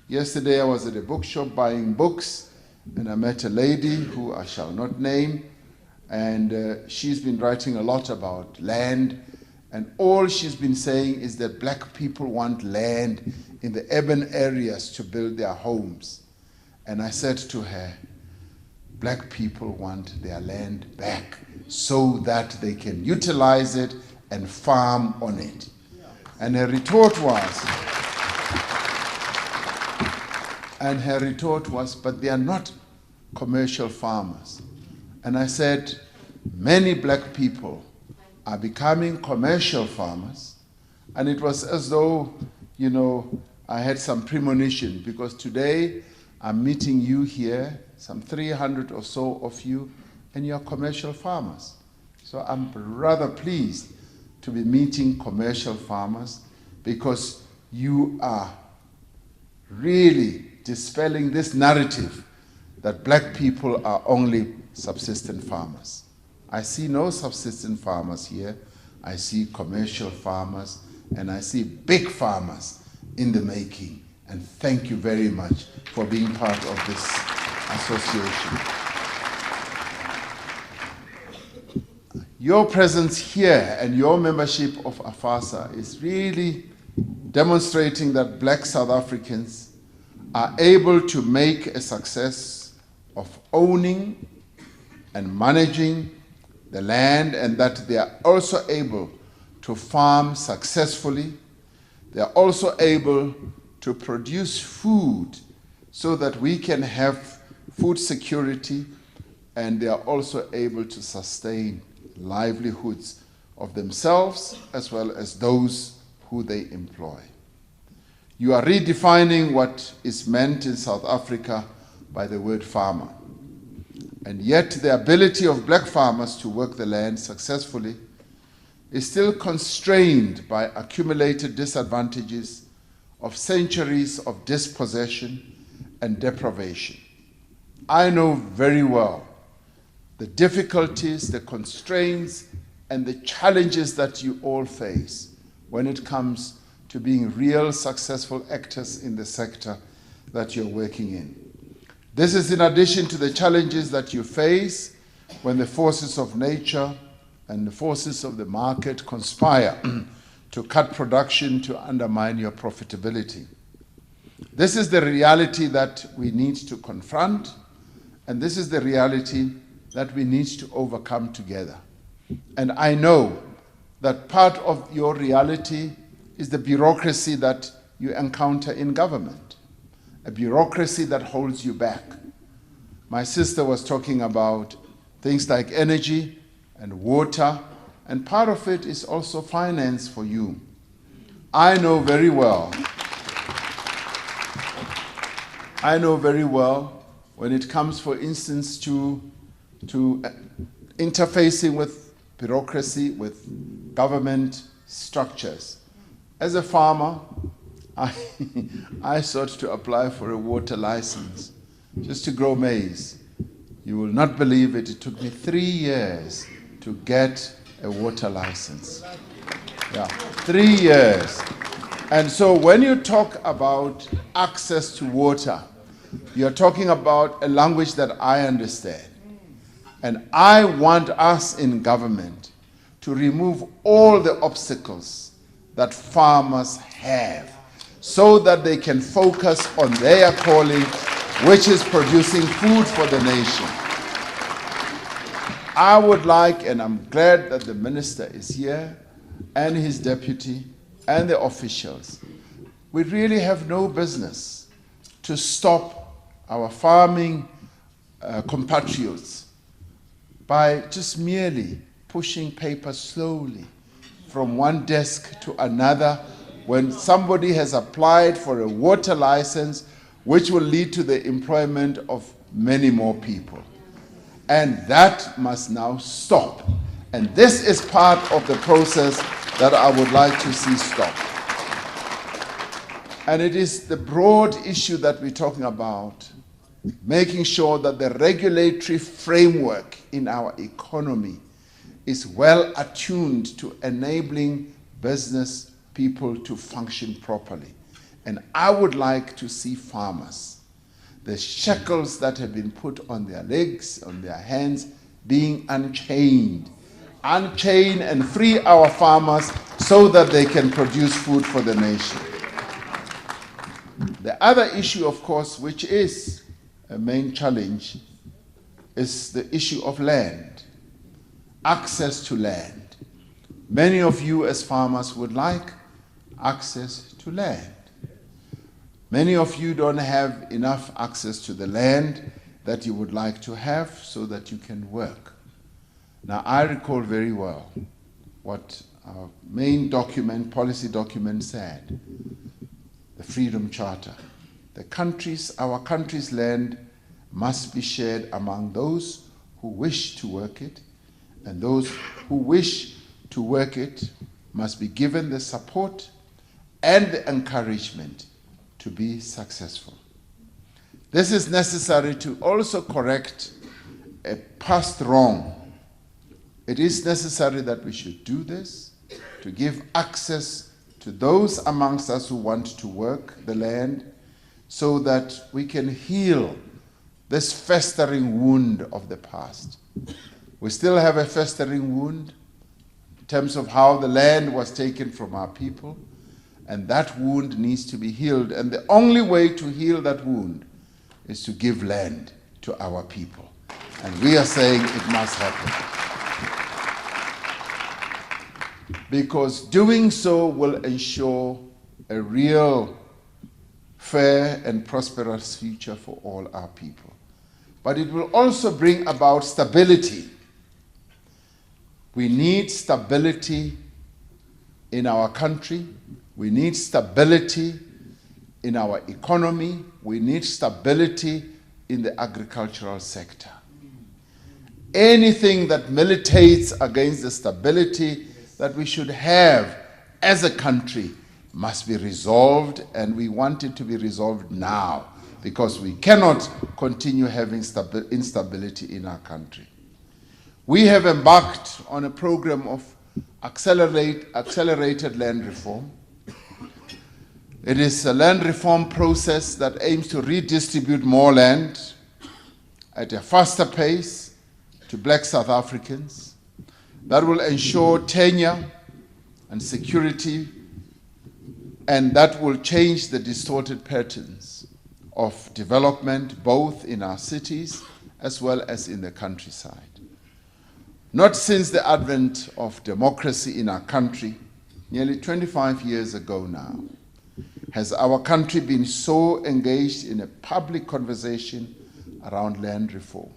Yesterday I was at a bookshop buying books, and I met a lady who I shall not name, and she's been writing a lot about land, and all she's been saying is that black people want land in the urban areas to build their homes. And I said to her, black people want their land back so that they can utilize it and farm on it. And her retort was, but they are not commercial farmers. And I said, many black people are becoming commercial farmers. And it was as though, I had some premonition, because today I'm meeting you here, some 300 or so of you, and you're commercial farmers. So I'm rather pleased to be meeting commercial farmers because you are really dispelling this narrative that black people are only subsistence farmers. I see no subsistence farmers here. I see commercial farmers, and I see big farmers in the making. And thank you very much for being part of this association. Your presence here and your membership of AFASA is really demonstrating that black South Africans are able to make a success of owning and managing the land, and that they are also able to farm successfully. They are also able to produce food so that we can have food security, and they are also able to sustain livelihoods of themselves as well as those who they employ. You are redefining what is meant in South Africa by the word farmer. And yet the ability of black farmers to work the land successfully is still constrained by accumulated disadvantages of centuries of dispossession and deprivation. I know very well the difficulties, the constraints, and the challenges that you all face when it comes to being real successful actors in the sector that you're working in. This is in addition to the challenges that you face when the forces of nature and the forces of the market conspire to cut production to undermine your profitability. This is the reality that we need to confront, and this is the reality that we need to overcome together. And I know that part of your reality is the bureaucracy that you encounter in government, a bureaucracy that holds you back. My sister was talking about things like energy and water, and part of it is also finance for you. I know very well when it comes, for instance, to interfacing with bureaucracy, with government structures. As a farmer, I sought to apply for a water license just to grow maize. You will not believe it. It took me 3 years to get a water license. Yeah, 3 years. And so when you talk about access to water, you're talking about a language that I understand. And I want us in government to remove all the obstacles that farmers have so that they can focus on their calling, which is producing food for the nation. I would like, and I'm glad that the minister is here, and his deputy, and the officials. We really have no business to stop our farming compatriots by just merely pushing paper slowly from one desk to another when somebody has applied for a water license, which will lead to the employment of many more people. And that must now stop. And this is part of the process that I would like to see stop. And it is the broad issue that we're talking about, making sure that the regulatory framework in our economy is well attuned to enabling business people to function properly. And I would like to see farmers, the shackles that have been put on their legs, on their hands, being unchained. Unchain and free our farmers so that they can produce food for the nation. The other issue, of course, which is a main challenge, is the issue of land, access to land. Many of you as farmers would like access to land. Many of you don't have enough access to the land that you would like to have so that you can work. Now, I recall very well what our main document, policy document said, the Freedom Charter. Our country's land must be shared among those who wish to work it, and those who wish to work it must be given the support and the encouragement to be successful. This is necessary to also correct a past wrong. It is necessary that we should do this to give access to those amongst us who want to work the land so that we can heal this festering wound of the past. We still have a festering wound in terms of how the land was taken from our people, and that wound needs to be healed. And the only way to heal that wound is to give land to our people. And we are saying it must happen. Because doing so will ensure a real, fair and prosperous future for all our people. But it will also bring about stability. We need stability in our country. We need stability in our economy. We need stability in the agricultural sector. Anything that militates against the stability that we should have as a country must be resolved, and we want it to be resolved now, because we cannot continue having instability in our country. We have embarked on a program of accelerated land reform. It is a land reform process that aims to redistribute more land at a faster pace to Black South Africans, that will ensure tenure and security, and that will change the distorted patterns of development both in our cities as well as in the countryside. Not since the advent of democracy in our country, nearly 25 years ago now, has our country been so engaged in a public conversation around land reform.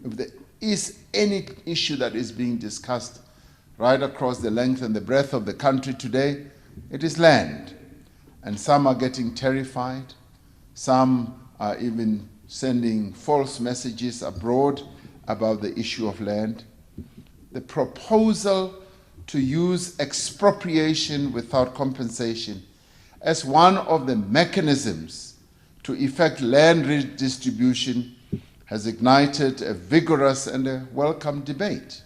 If there is any issue that is being discussed right across the length and the breadth of the country today, it is land. And some are getting terrified. Some are even sending false messages abroad about the issue of land. The proposal to use expropriation without compensation as one of the mechanisms to effect land redistribution has ignited a vigorous and a welcome debate.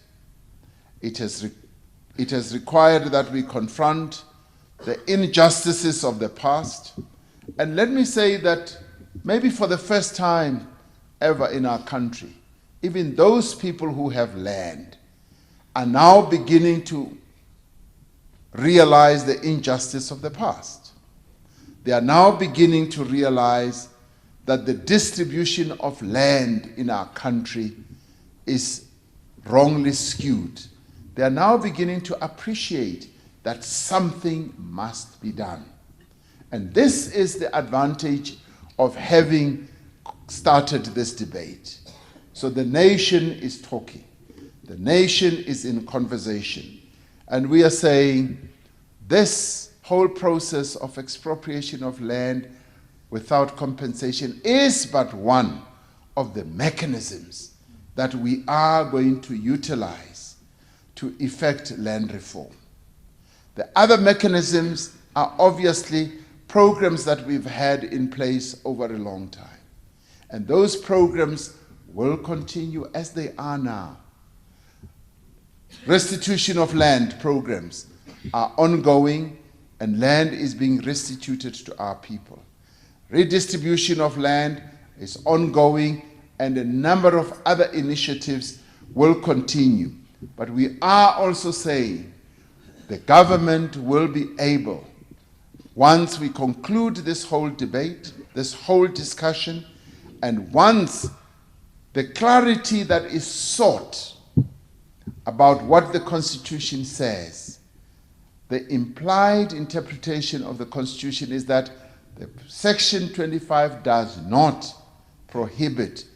It has required that we confront the injustices of the past. And let me say that maybe for the first time ever in our country, even those people who have land are now beginning to realize the injustice of the past. They are now beginning to realize that the distribution of land in our country is wrongly skewed. They are now beginning to appreciate that something must be done. And this is the advantage of having started this debate. So the nation is talking. The nation is in conversation. And we are saying this whole process of expropriation of land without compensation is but one of the mechanisms that we are going to utilize to effect land reform. The other mechanisms are obviously programs that we've had in place over a long time. And those programs will continue as they are now. Restitution of land programs are ongoing, and land is being restituted to our people. Redistribution of land is ongoing, and a number of other initiatives will continue. But we are also saying the government will be able, once we conclude this whole debate, this whole discussion, and once the clarity that is sought about what the Constitution says, the implied interpretation of the Constitution is that Section 25 does not prohibit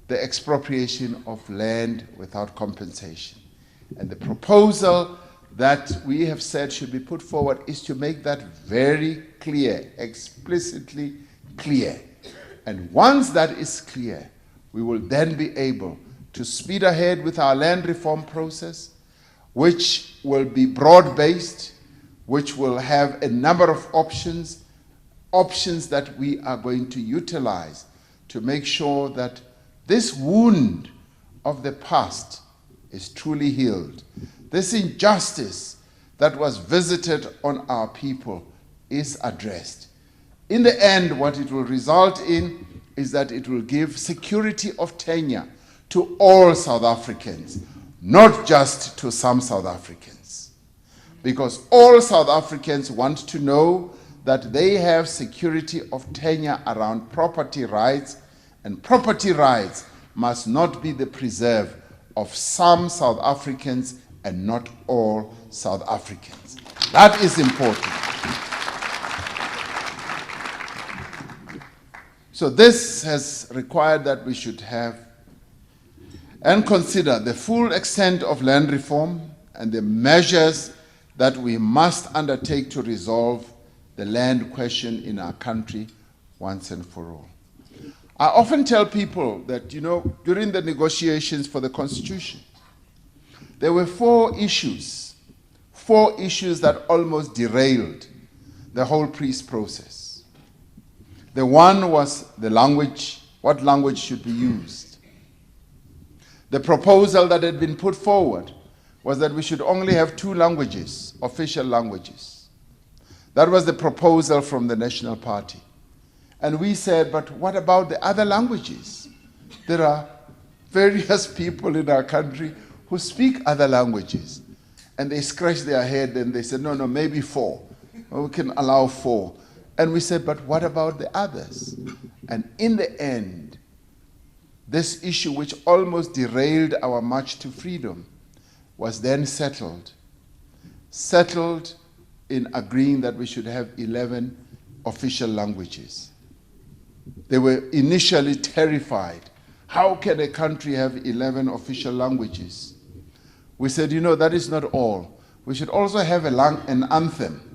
the expropriation of land without compensation. And the proposal that we have said should be put forward is to make that very clear, explicitly clear. And once that is clear, we will then be able to speed ahead with our land reform process, which will be broad-based, which will have a number of options that we are going to utilize to make sure that this wound of the past is truly healed. This injustice that was visited on our people is addressed. In the end, what it will result in is that it will give security of tenure to all South Africans, not just to some South Africans. Because all South Africans want to know that they have security of tenure around property rights, and property rights must not be the preserve of some South Africans and not all South Africans. That is important. So this has required that we should have and consider the full extent of land reform and the measures that we must undertake to resolve the land question in our country once and for all. I often tell people that, during the negotiations for the Constitution, there were four issues that almost derailed the whole peace process. The one was the language, what language should be used. The proposal that had been put forward was that we should only have 2 languages, official languages. That was the proposal from the National Party. And we said, but what about the other languages? There are various people in our country who speak other languages. And they scratched their head and they said, no, maybe 4. Well, we can allow 4. And we said, but what about the others? And in the end, this issue, which almost derailed our march to freedom, was then settled in agreeing that we should have 11 official languages. They were initially terrified. How can a country have 11 official languages? We said, that is not all. We should also have an anthem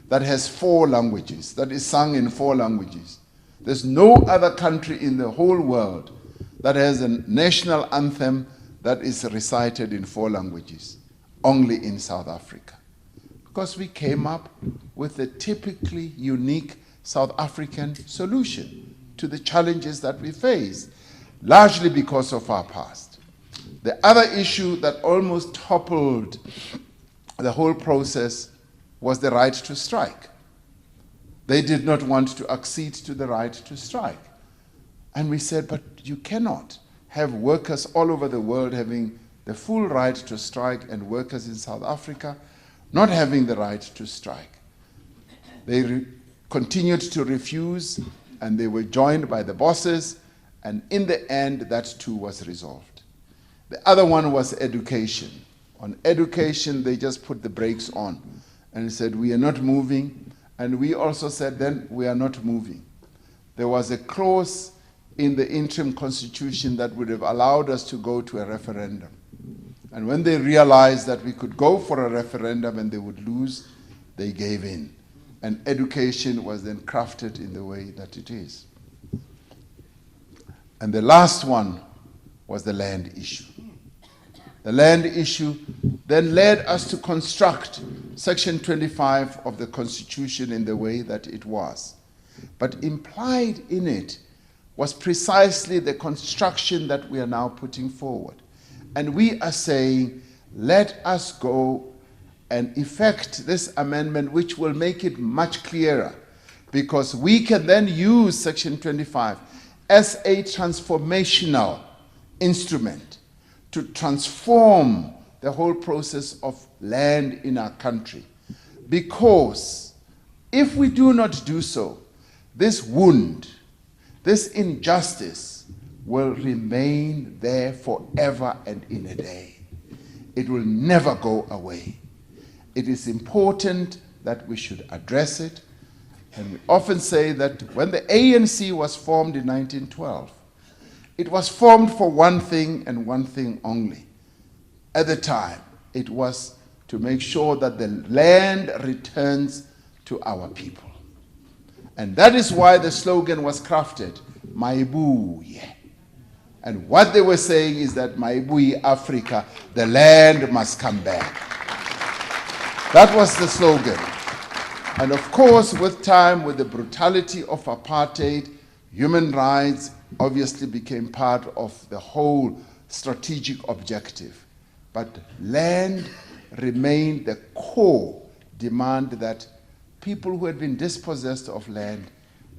that has 4 languages, that is sung in 4 languages. There's no other country in the whole world that has a national anthem that is recited in 4 languages, only in South Africa. Because we came up with a typically unique South African solution to the challenges that we face, largely because of our past. The other issue that almost toppled the whole process was the right to strike. They did not want to accede to the right to strike. And we said, but you cannot have workers all over the world having the full right to strike and workers in South Africa not having the right to strike. They continued to refuse, and they were joined by the bosses, and in the end, that too was resolved. The other one was education. On education, they just put the brakes on and said, we are not moving, and we also said, then we are not moving. There was a clause in the interim constitution that would have allowed us to go to a referendum. And when they realized that we could go for a referendum and they would lose, they gave in. And education was then crafted in the way that it is. And the last one was the land issue. The land issue then led us to construct Section 25 of the Constitution in the way that it was. But implied in it was precisely the construction that we are now putting forward. And we are saying, let us go and effect this amendment, which will make it much clearer, because we can then use Section 25 as a transformational instrument to transform the whole process of land in our country. Because if we do not do so, this wound, this injustice will remain there forever and in a day. It will never go away. It is important that we should address it. And we often say that when the ANC was formed in 1912, it was formed for one thing and one thing only. At the time, it was to make sure that the land returns to our people. And that is why the slogan was crafted, Maibuye. And what they were saying is that Maibuye Africa, the land must come back. That was the slogan. And of course, with time, with the brutality of apartheid, human rights obviously became part of the whole strategic objective. But land remained the core demand that people who had been dispossessed of land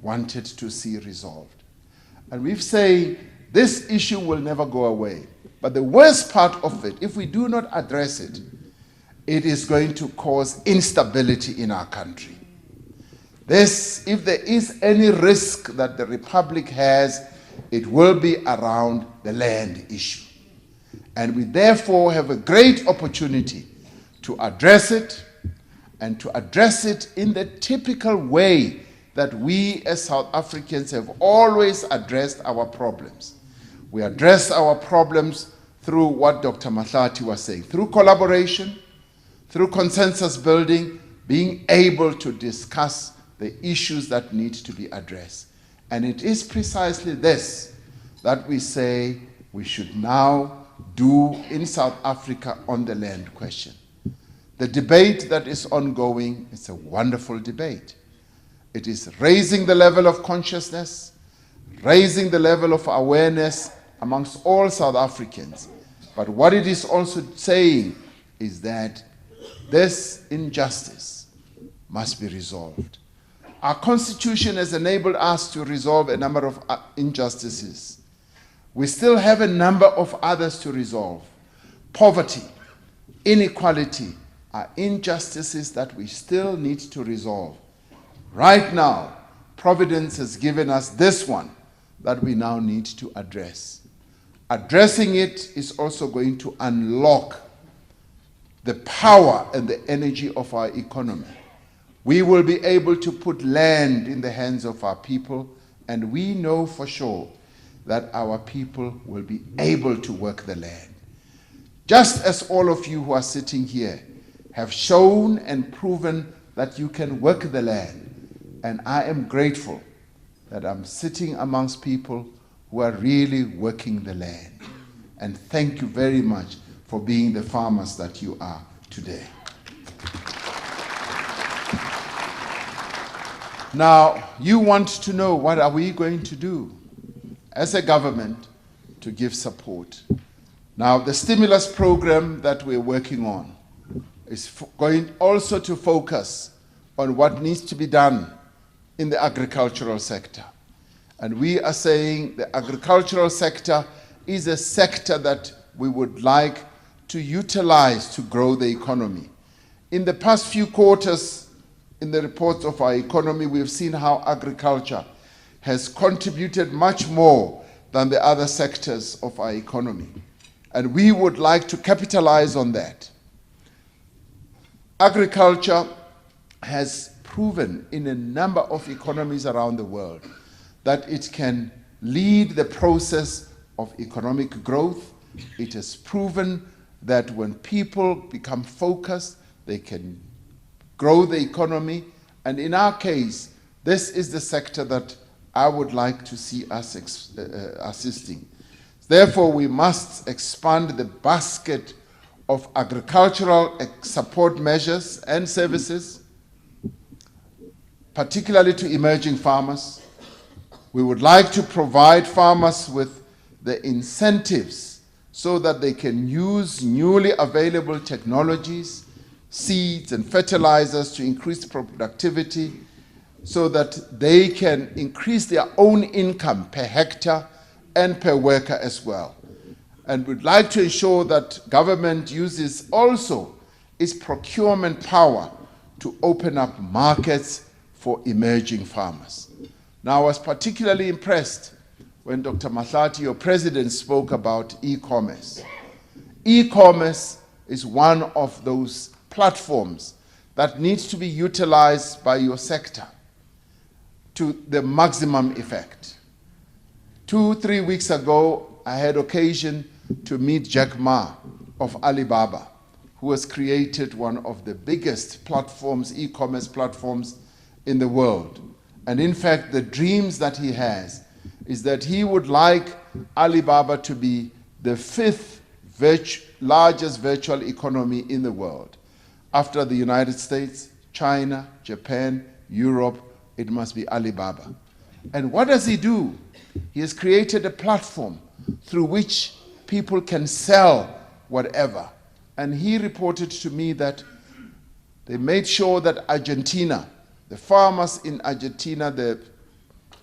wanted to see resolved. And we've said this issue will never go away. But the worst part of it, if we do not address it, it is going to cause instability in our country. If there is any risk that the Republic has, it will be around the land issue. And we therefore have a great opportunity to address it, and to address it in the typical way that we as South Africans have always addressed our problems. We address our problems through what Dr. Mahlati was saying, through collaboration, through consensus building, being able to discuss the issues that need to be addressed. And it is precisely this that we say we should now do in South Africa on the land question. The debate that is ongoing is a wonderful debate. It is raising the level of consciousness, raising the level of awareness amongst all South Africans. But what it is also saying is that this injustice must be resolved. Our Constitution has enabled us to resolve a number of injustices. We still have a number of others to resolve. Poverty, inequality are injustices that we still need to resolve. Right now, Providence has given us this one that we now need to address. Addressing it is also going to unlock the power and the energy of our economy. We will be able to put land in the hands of our people, and we know for sure that our people will be able to work the land. Just as all of you who are sitting here have shown and proven that you can work the land. And I am grateful that I'm sitting amongst people who are really working the land. And thank you very much for being the farmers that you are today. Now, you want to know what are we going to do as a government to give support. Now, the stimulus program that we're working on is going also to focus on what needs to be done in the agricultural sector. And we are saying the agricultural sector is a sector that we would like to utilize to grow the economy. In the past few quarters, in the reports of our economy, we've seen how agriculture has contributed much more than the other sectors of our economy. And we would like to capitalize on that. Agriculture has proven in a number of economies around the world that it can lead the process of economic growth. It has proven that when people become focused, they can grow the economy. And in our case, this is the sector that I would like to see us assisting. Therefore, we must expand the basket of agricultural support measures and services, particularly to emerging farmers. We would like to provide farmers with the incentives so that they can use newly available technologies, seeds and fertilizers to increase productivity so that they can increase their own income per hectare and per worker as well. And we'd like to ensure that government uses also its procurement power to open up markets for emerging farmers. Now, I was particularly impressed when Dr. Mahlati, your president, spoke about e-commerce. E-commerce is one of those platforms that needs to be utilized by your sector to the maximum effect. 2-3 weeks ago, I had occasion to meet Jack Ma of Alibaba, who has created one of the biggest platforms, e-commerce platforms in the world. And in fact, the dreams that he has is that he would like Alibaba to be the fifth largest virtual economy in the world. After the United States, China, Japan, Europe, it must be Alibaba. And what does he do? He has created a platform through which people can sell whatever. And he reported to me that they made sure that Argentina, the farmers in Argentina, the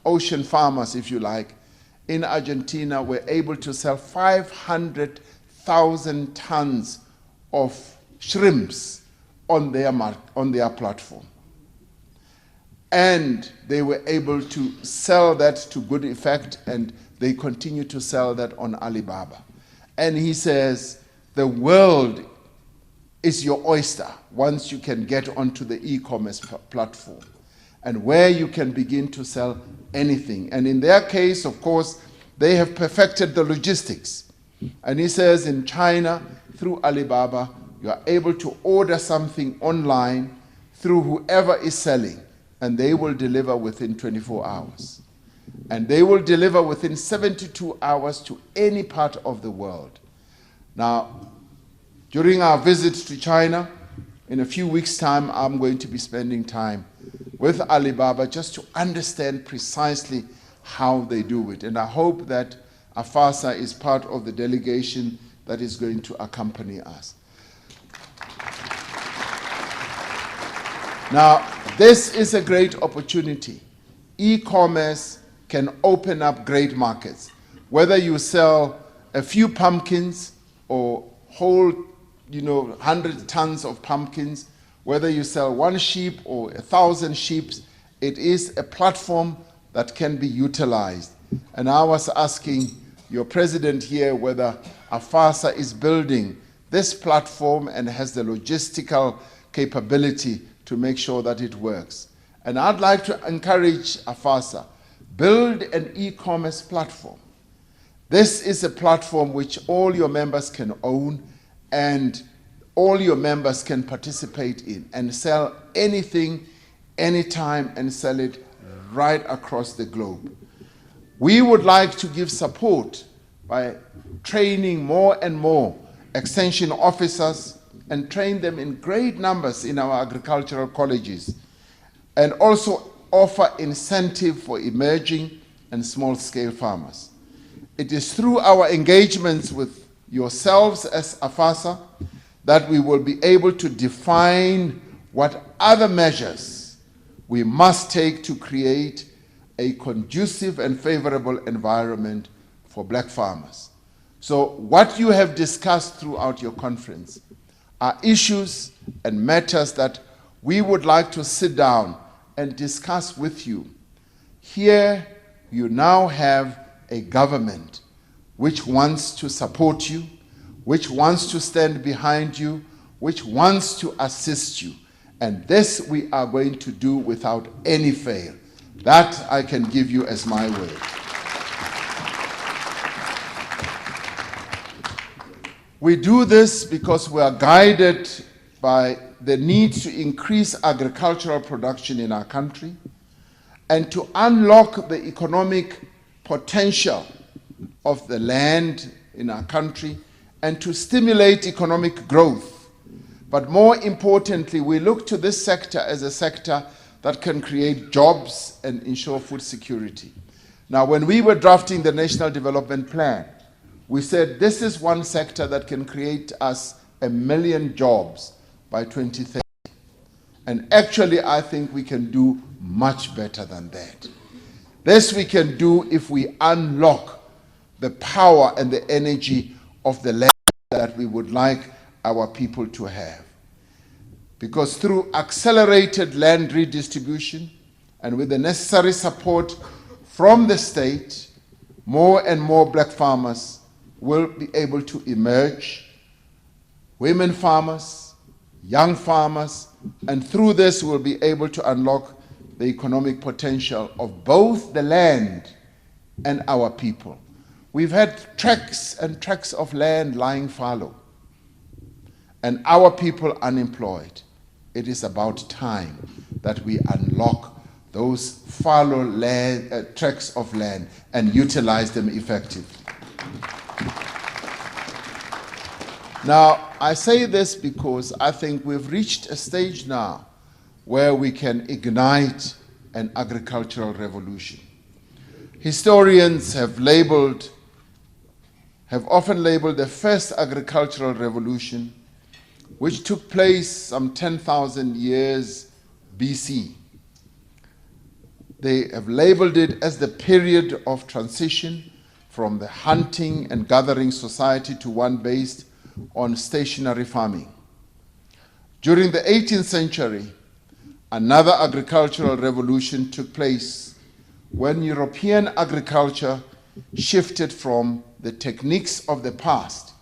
ocean farmers, if you like, in Argentina were able to sell 500,000 tons of shrimps on their platform. And they were able to sell that to good effect, and they continue to sell that on Alibaba. And he says, the world is your oyster once you can get onto the e-commerce platform, and where you can begin to sell anything. And in their case, of course, they have perfected the logistics. And he says in China, through Alibaba, you are able to order something online through whoever is selling, and they will deliver within 24 hours. And they will deliver within 72 hours to any part of the world. Now, during our visit to China, in a few weeks' time, I'm going to be spending time with Alibaba just to understand precisely how they do it. And I hope that Afasa is part of the delegation that is going to accompany us. Now, this is a great opportunity. E-commerce can open up great markets. Whether you sell a few pumpkins or whole 100 tons of pumpkins, whether you sell 1 sheep or 1,000 sheep, it is a platform that can be utilized. And I was asking your president here whether Afasa is building this platform and has the logistical capability to make sure that it works. And I'd like to encourage Afasa, build an e-commerce platform. This is a platform which all your members can own, and all your members can participate in and sell anything, anytime, and sell it right across the globe. We would like to give support by training more and more extension officers and train them in great numbers in our agricultural colleges, and also offer incentive for emerging and small-scale farmers. It is through our engagements with yourselves as Afasa that we will be able to define what other measures we must take to create a conducive and favorable environment for black farmers. So what you have discussed throughout your conference are issues and matters that we would like to sit down and discuss with you. Here you now have a government which wants to support you, which wants to stand behind you, which wants to assist you. And this we are going to do without any fail. That I can give you as my word. We do this because we are guided by the need to increase agricultural production in our country and to unlock the economic potential of the land in our country and to stimulate economic growth. But more importantly, we look to this sector as a sector that can create jobs and ensure food security. Now, when we were drafting the National Development Plan, we said this is one sector that can create us 1 million jobs by 2030. And actually, I think we can do much better than that. This we can do if we unlock the power and the energy of the land that we would like our people to have. Because through accelerated land redistribution and with the necessary support from the state, more and more black farmers will be able to emerge, women farmers, young farmers, and through this we'll be able to unlock the economic potential of both the land and our people. We've had tracts and tracts of land lying fallow, and our people unemployed. It is about time that we unlock those fallow land, tracts of land and utilize them effectively. Now, I say this because I think we've reached a stage now where we can ignite an agricultural revolution. Historians have often labeled the first agricultural revolution, which took place some 10,000 years BC. They have labeled it as the period of transition from the hunting and gathering society to one based on stationary farming. During the 18th century, another agricultural revolution took place when European agriculture shifted from the techniques of the past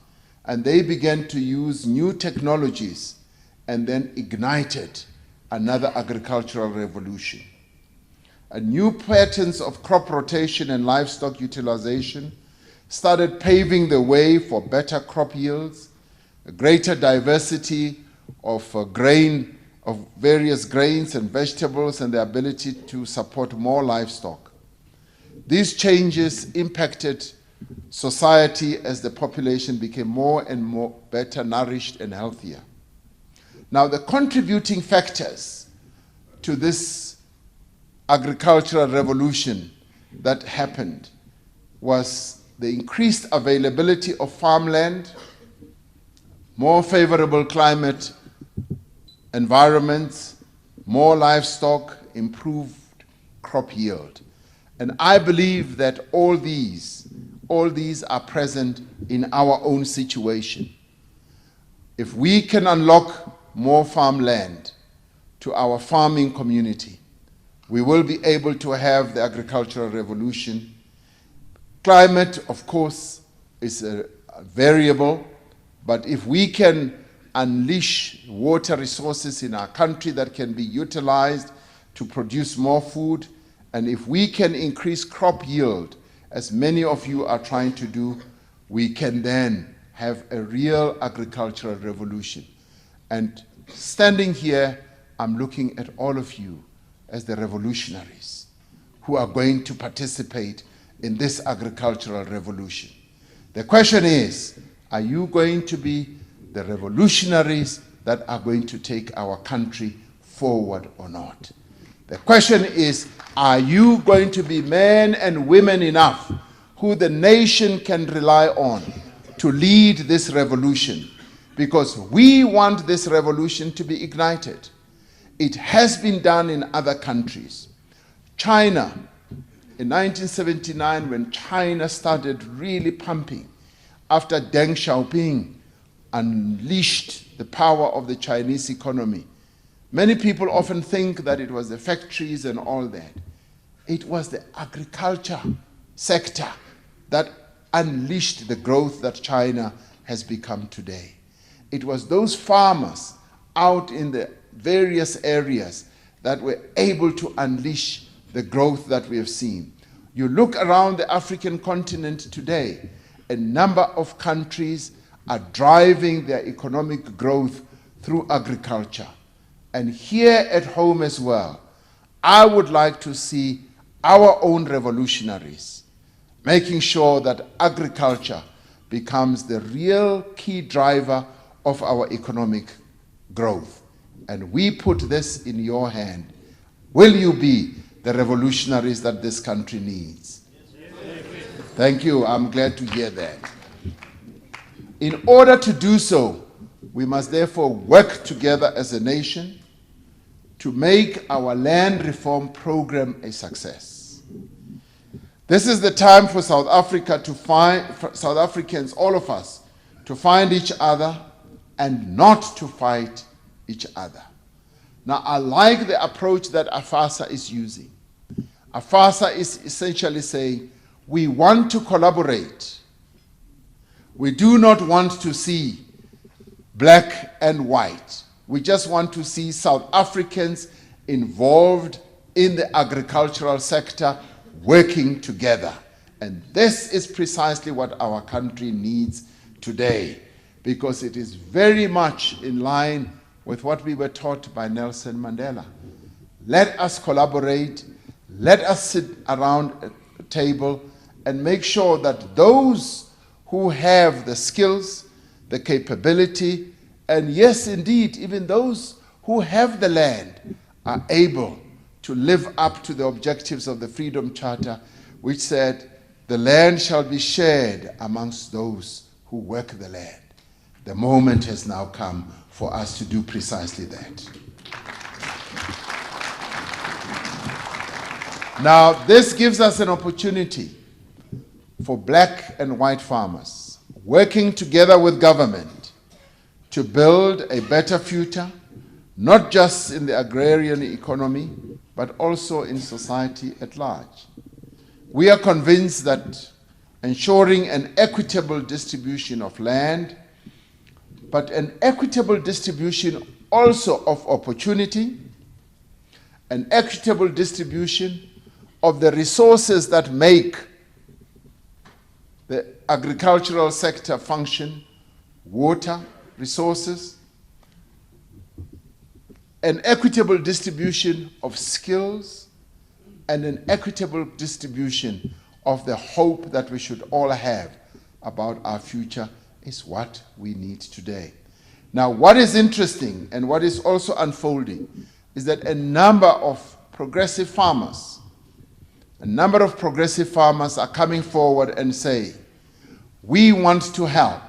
and they began to use new technologies and then ignited another agricultural revolution. New patterns of crop rotation and livestock utilization started paving the way for better crop yields, a greater diversity of various grains and vegetables, and the ability to support more livestock. These changes impacted society as the population became more and more better nourished and healthier. Now, the contributing factors to this agricultural revolution that happened was the increased availability of farmland, more favorable climate environments, more livestock, improved crop yield. And I believe that all these are present in our own situation. If we can unlock more farmland to our farming community, we will be able to have the agricultural revolution. Climate, of course, is a variable, but if we can unleash water resources in our country that can be utilized to produce more food, and if we can increase crop yield, as many of you are trying to do, we can then have a real agricultural revolution. And standing here, I'm looking at all of you as the revolutionaries who are going to participate in this agricultural revolution. The question is, are you going to be the revolutionaries that are going to take our country forward or not? The question is, are you going to be men and women enough who the nation can rely on to lead this revolution? Because we want this revolution to be ignited. It has been done in other countries. China, in 1979, when China started really pumping, after Deng Xiaoping unleashed the power of the Chinese economy, many people often think that it was the factories and all that. It was the agriculture sector that unleashed the growth that China has become today. It was those farmers out in the various areas that were able to unleash the growth that we have seen. You look around the African continent today, a number of countries are driving their economic growth through agriculture. And here at home as well, I would like to see our own revolutionaries making sure that agriculture becomes the real key driver of our economic growth. And we put this in your hand. Will you be the revolutionaries that this country needs? Thank you. I'm glad to hear that. In order to do so, we must therefore work together as a nation to make our land reform program a success. This is the time for South Africa to find, for South Africans, all of us, to find each other and not to fight each other. Now, I like the approach that AFASA is using. AFASA is essentially saying, we want to collaborate. We do not want to see black and white. We just want to see South Africans involved in the agricultural sector working together. And this is precisely what our country needs today, because it is very much in line with what we were taught by Nelson Mandela. Let us collaborate. Let us sit around a table and make sure that those who have the skills, the capability, and yes, indeed, even those who have the land are able to live up to the objectives of the Freedom Charter, which said, the land shall be shared amongst those who work the land. The moment has now come for us to do precisely that. Now, this gives us an opportunity for black and white farmers working together with government to build a better future, not just in the agrarian economy, but also in society at large. We are convinced that ensuring an equitable distribution of land, but an equitable distribution also of opportunity, an equitable distribution of the resources that make the agricultural sector function, water, resources, an equitable distribution of skills, and an equitable distribution of the hope that we should all have about our future is what we need today. Now, what is interesting and what is also unfolding is that a number of progressive farmers are coming forward and say, we want to help.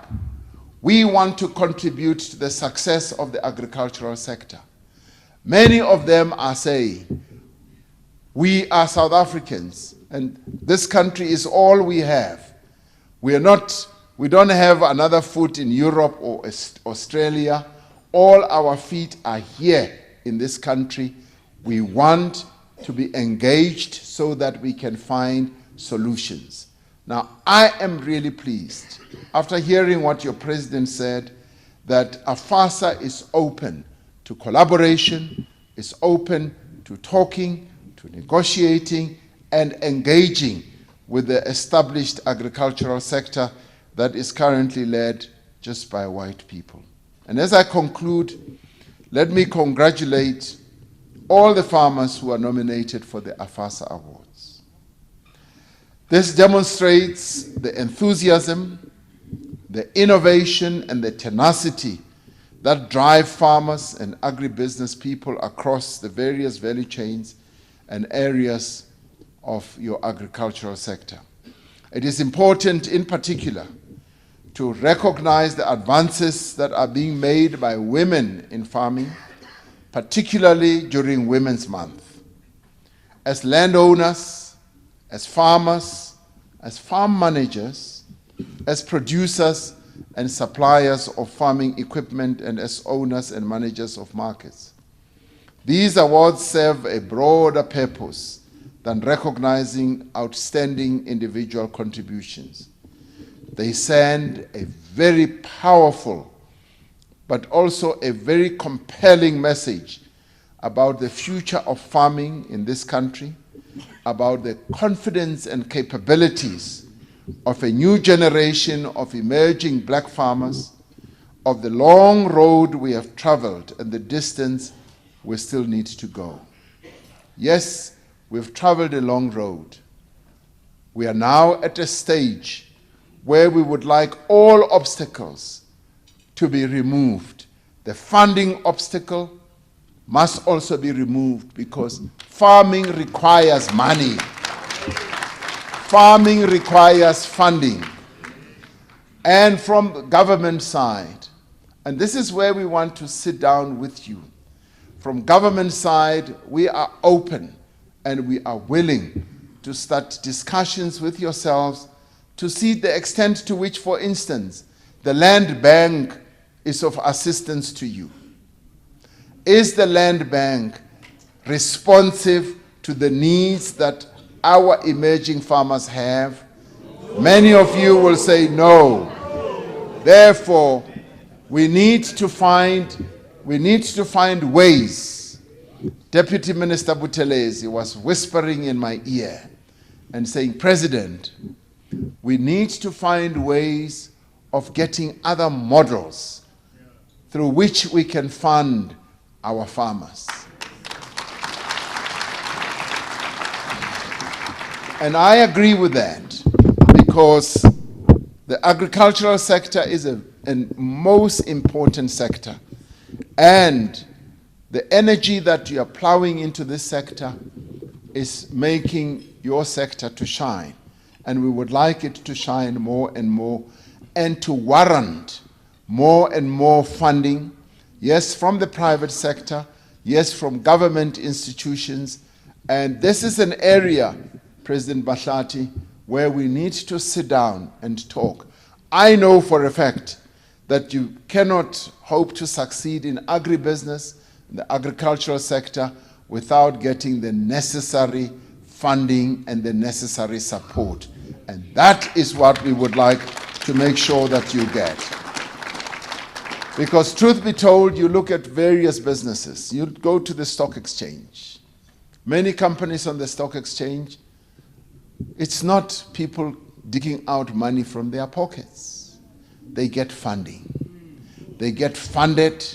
We want to contribute to the success of the agricultural sector. Many of them are saying, we are South Africans, and this country is all we have. We don't have another foot in Europe or Australia. All our feet are here in this country. We want to be engaged so that we can find solutions. Now, I am really pleased, after hearing what your president said, that AFASA is open to collaboration, is open to talking, to negotiating, and engaging with the established agricultural sector that is currently led just by white people. And as I conclude, let me congratulate all the farmers who are nominated for the AFASA Awards. This demonstrates the enthusiasm, the innovation, and the tenacity that drive farmers and agribusiness people across the various value chains and areas of your agricultural sector. It is important, in particular, to recognize the advances that are being made by women in farming, particularly during Women's Month. As landowners, as farmers, as farm managers, as producers and suppliers of farming equipment, and as owners and managers of markets. These awards serve a broader purpose than recognizing outstanding individual contributions. They send a very powerful but also a very compelling message about the future of farming in this country, about the confidence and capabilities of a new generation of emerging black farmers, of the long road we have traveled and the distance we still need to go. Yes, we've traveled a long road. We are now at a stage where we would like all obstacles to be removed. The funding obstacle must also be removed because farming requires money. Farming requires funding. And from the government side, and this is where we want to sit down with you. From government side, we are open and we are willing to start discussions with yourselves to see the extent to which, for instance, the land bank is of assistance to you. Is the land bank responsive to the needs that our emerging farmers have? Many of you will say no. Therefore, we need to find ways. Deputy Minister Buthelezi was whispering in my ear and saying, President, we need to find ways of getting other models through which we can fund our farmers. And I agree with that, because the agricultural sector is a most important sector. And the energy that you are plowing into this sector is making your sector to shine. And we would like it to shine more and more, and to warrant more and more funding, yes, from the private sector, yes, from government institutions. And this is an area, President Bahlati, where we need to sit down and talk. I know for a fact that you cannot hope to succeed in agribusiness, in the agricultural sector, without getting the necessary funding and the necessary support. And that is what we would like to make sure that you get. Because truth be told, you look at various businesses. You go to the stock exchange. Many companies on the stock exchange, it's not people digging out money from their pockets. They get funding. They get funded.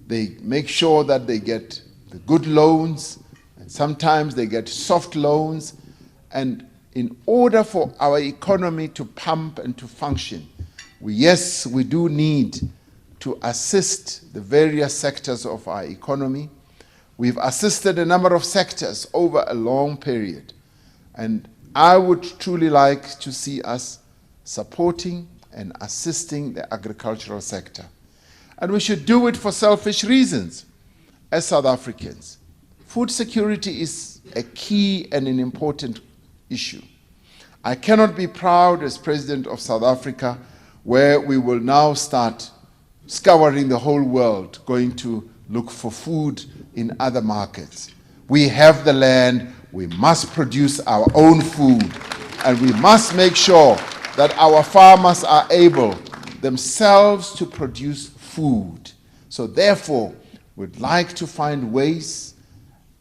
They make sure that they get the good loans, and sometimes they get soft loans. And in order for our economy to pump and to function, yes, we do need to assist the various sectors of our economy. We've assisted a number of sectors over a long period. And I would truly like to see us supporting and assisting the agricultural sector. And we should do it for selfish reasons. As South Africans, food security is a key and an important issue. I cannot be proud as President of South Africa, where we will now start scouring the whole world, going to look for food in other markets. We have the land, we must produce our own food, and we must make sure that our farmers are able themselves to produce food. So therefore, we'd like to find ways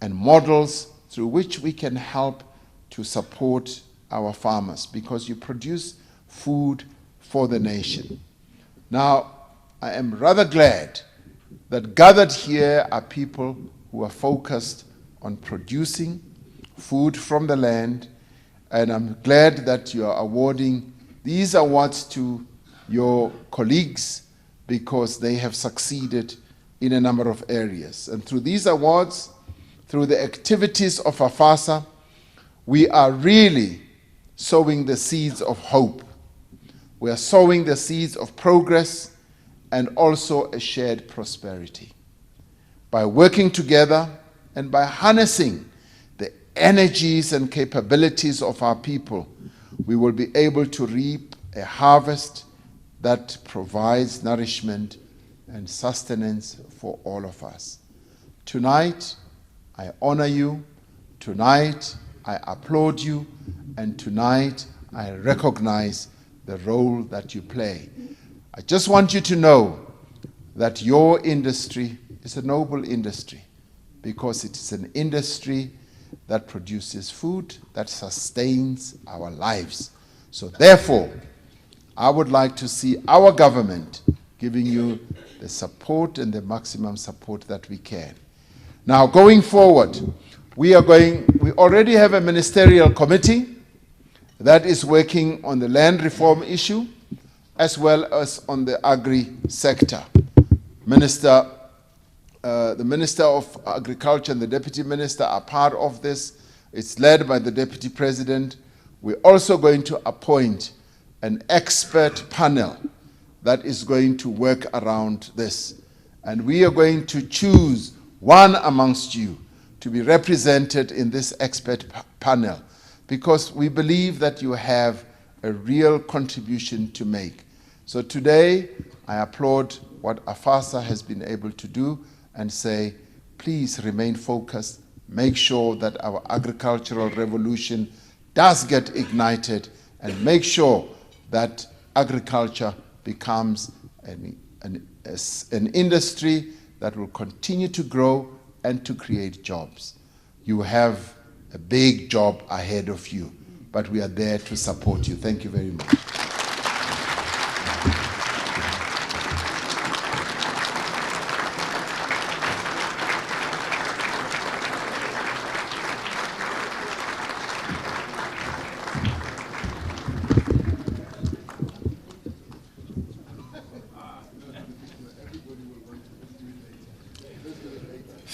and models through which we can help to support our farmers, because you produce food for the nation. Now, I am rather glad that gathered here are people who are focused on producing food from the land, and I'm glad that you are awarding these awards to your colleagues because they have succeeded in a number of areas. And through these awards, through the activities of AFASA, we are really sowing the seeds of hope. We are sowing the seeds of progress and also a shared prosperity. By working together and by harnessing the energies and capabilities of our people, we will be able to reap a harvest that provides nourishment and sustenance for all of us. Tonight, I honor you. Tonight, I applaud you. And tonight, I recognize the role that you play. I just want you to know that your industry is a noble industry, because it is an industry that produces food that sustains our lives. So therefore, I would like to see our government giving you the support and the maximum support that we can. Now, going forward, we already have a ministerial committee that is working on the land reform issue as well as on the agri sector. The Minister of Agriculture and the Deputy Minister are part of this. It's led by the Deputy President. We're also going to appoint an expert panel that is going to work around this. And we are going to choose one amongst you to be represented in this expert panel, because we believe that you have a real contribution to make. So today, I applaud what AFASA has been able to do and say, please remain focused, make sure that our agricultural revolution does get ignited, and make sure that agriculture becomes an industry that will continue to grow and to create jobs. You have a big job ahead of you, but we are there to support you. Thank you very much.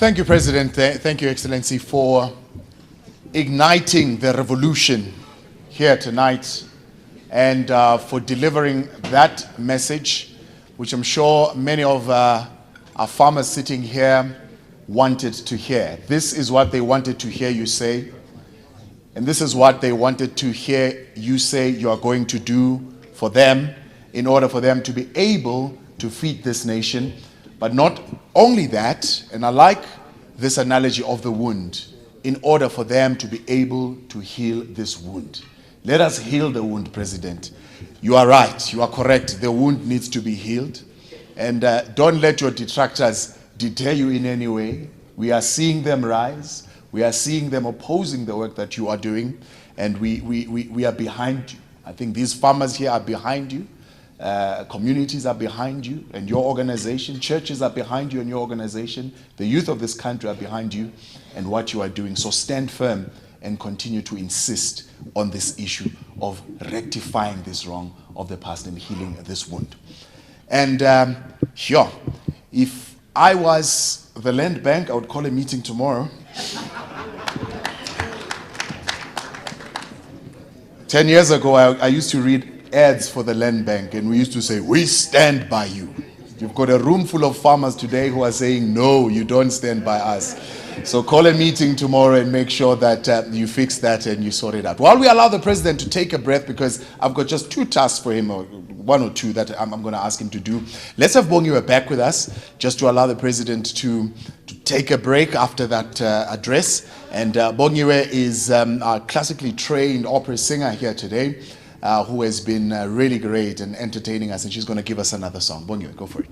Thank you, President. Thank you, Excellency, for igniting the revolution here tonight and for delivering that message, which I'm sure many of our farmers sitting here wanted to hear. This is what they wanted to hear you say, and this is what they wanted to hear you say you are going to do for them in order for them to be able to feed this nation. But not only that, and I like this analogy of the wound, in order for them to be able to heal this wound. Let us heal the wound, President. You are right, you are correct. The wound needs to be healed. And don't let your detractors deter you in any way. We are seeing them rise. We are seeing them opposing the work that you are doing. And we are behind you. I think these farmers here are behind you. Communities are behind you and your organization. Churches are behind you and your organization. The youth of this country are behind you and what you are doing. So stand firm and continue to insist on this issue of rectifying this wrong of the past and healing this wound. And if I was the land bank, I would call a meeting tomorrow. 10 years ago, I used to read ads for the land bank, and we used to say, we stand by you. You've got a room full of farmers today who are saying, no, you don't stand by us. So call a meeting tomorrow and make sure that you fix that and you sort it out. While we allow the president to take a breath, because I've got just 2 tasks for him, or 1 or 2 that I'm going to ask him to do. Let's have Bongiwe back with us, just to allow the president to take a break after that address. And Bongiwe is our classically trained opera singer here today, who has been really great and entertaining us, and she's going to give us another song. Bongiwe, go for it.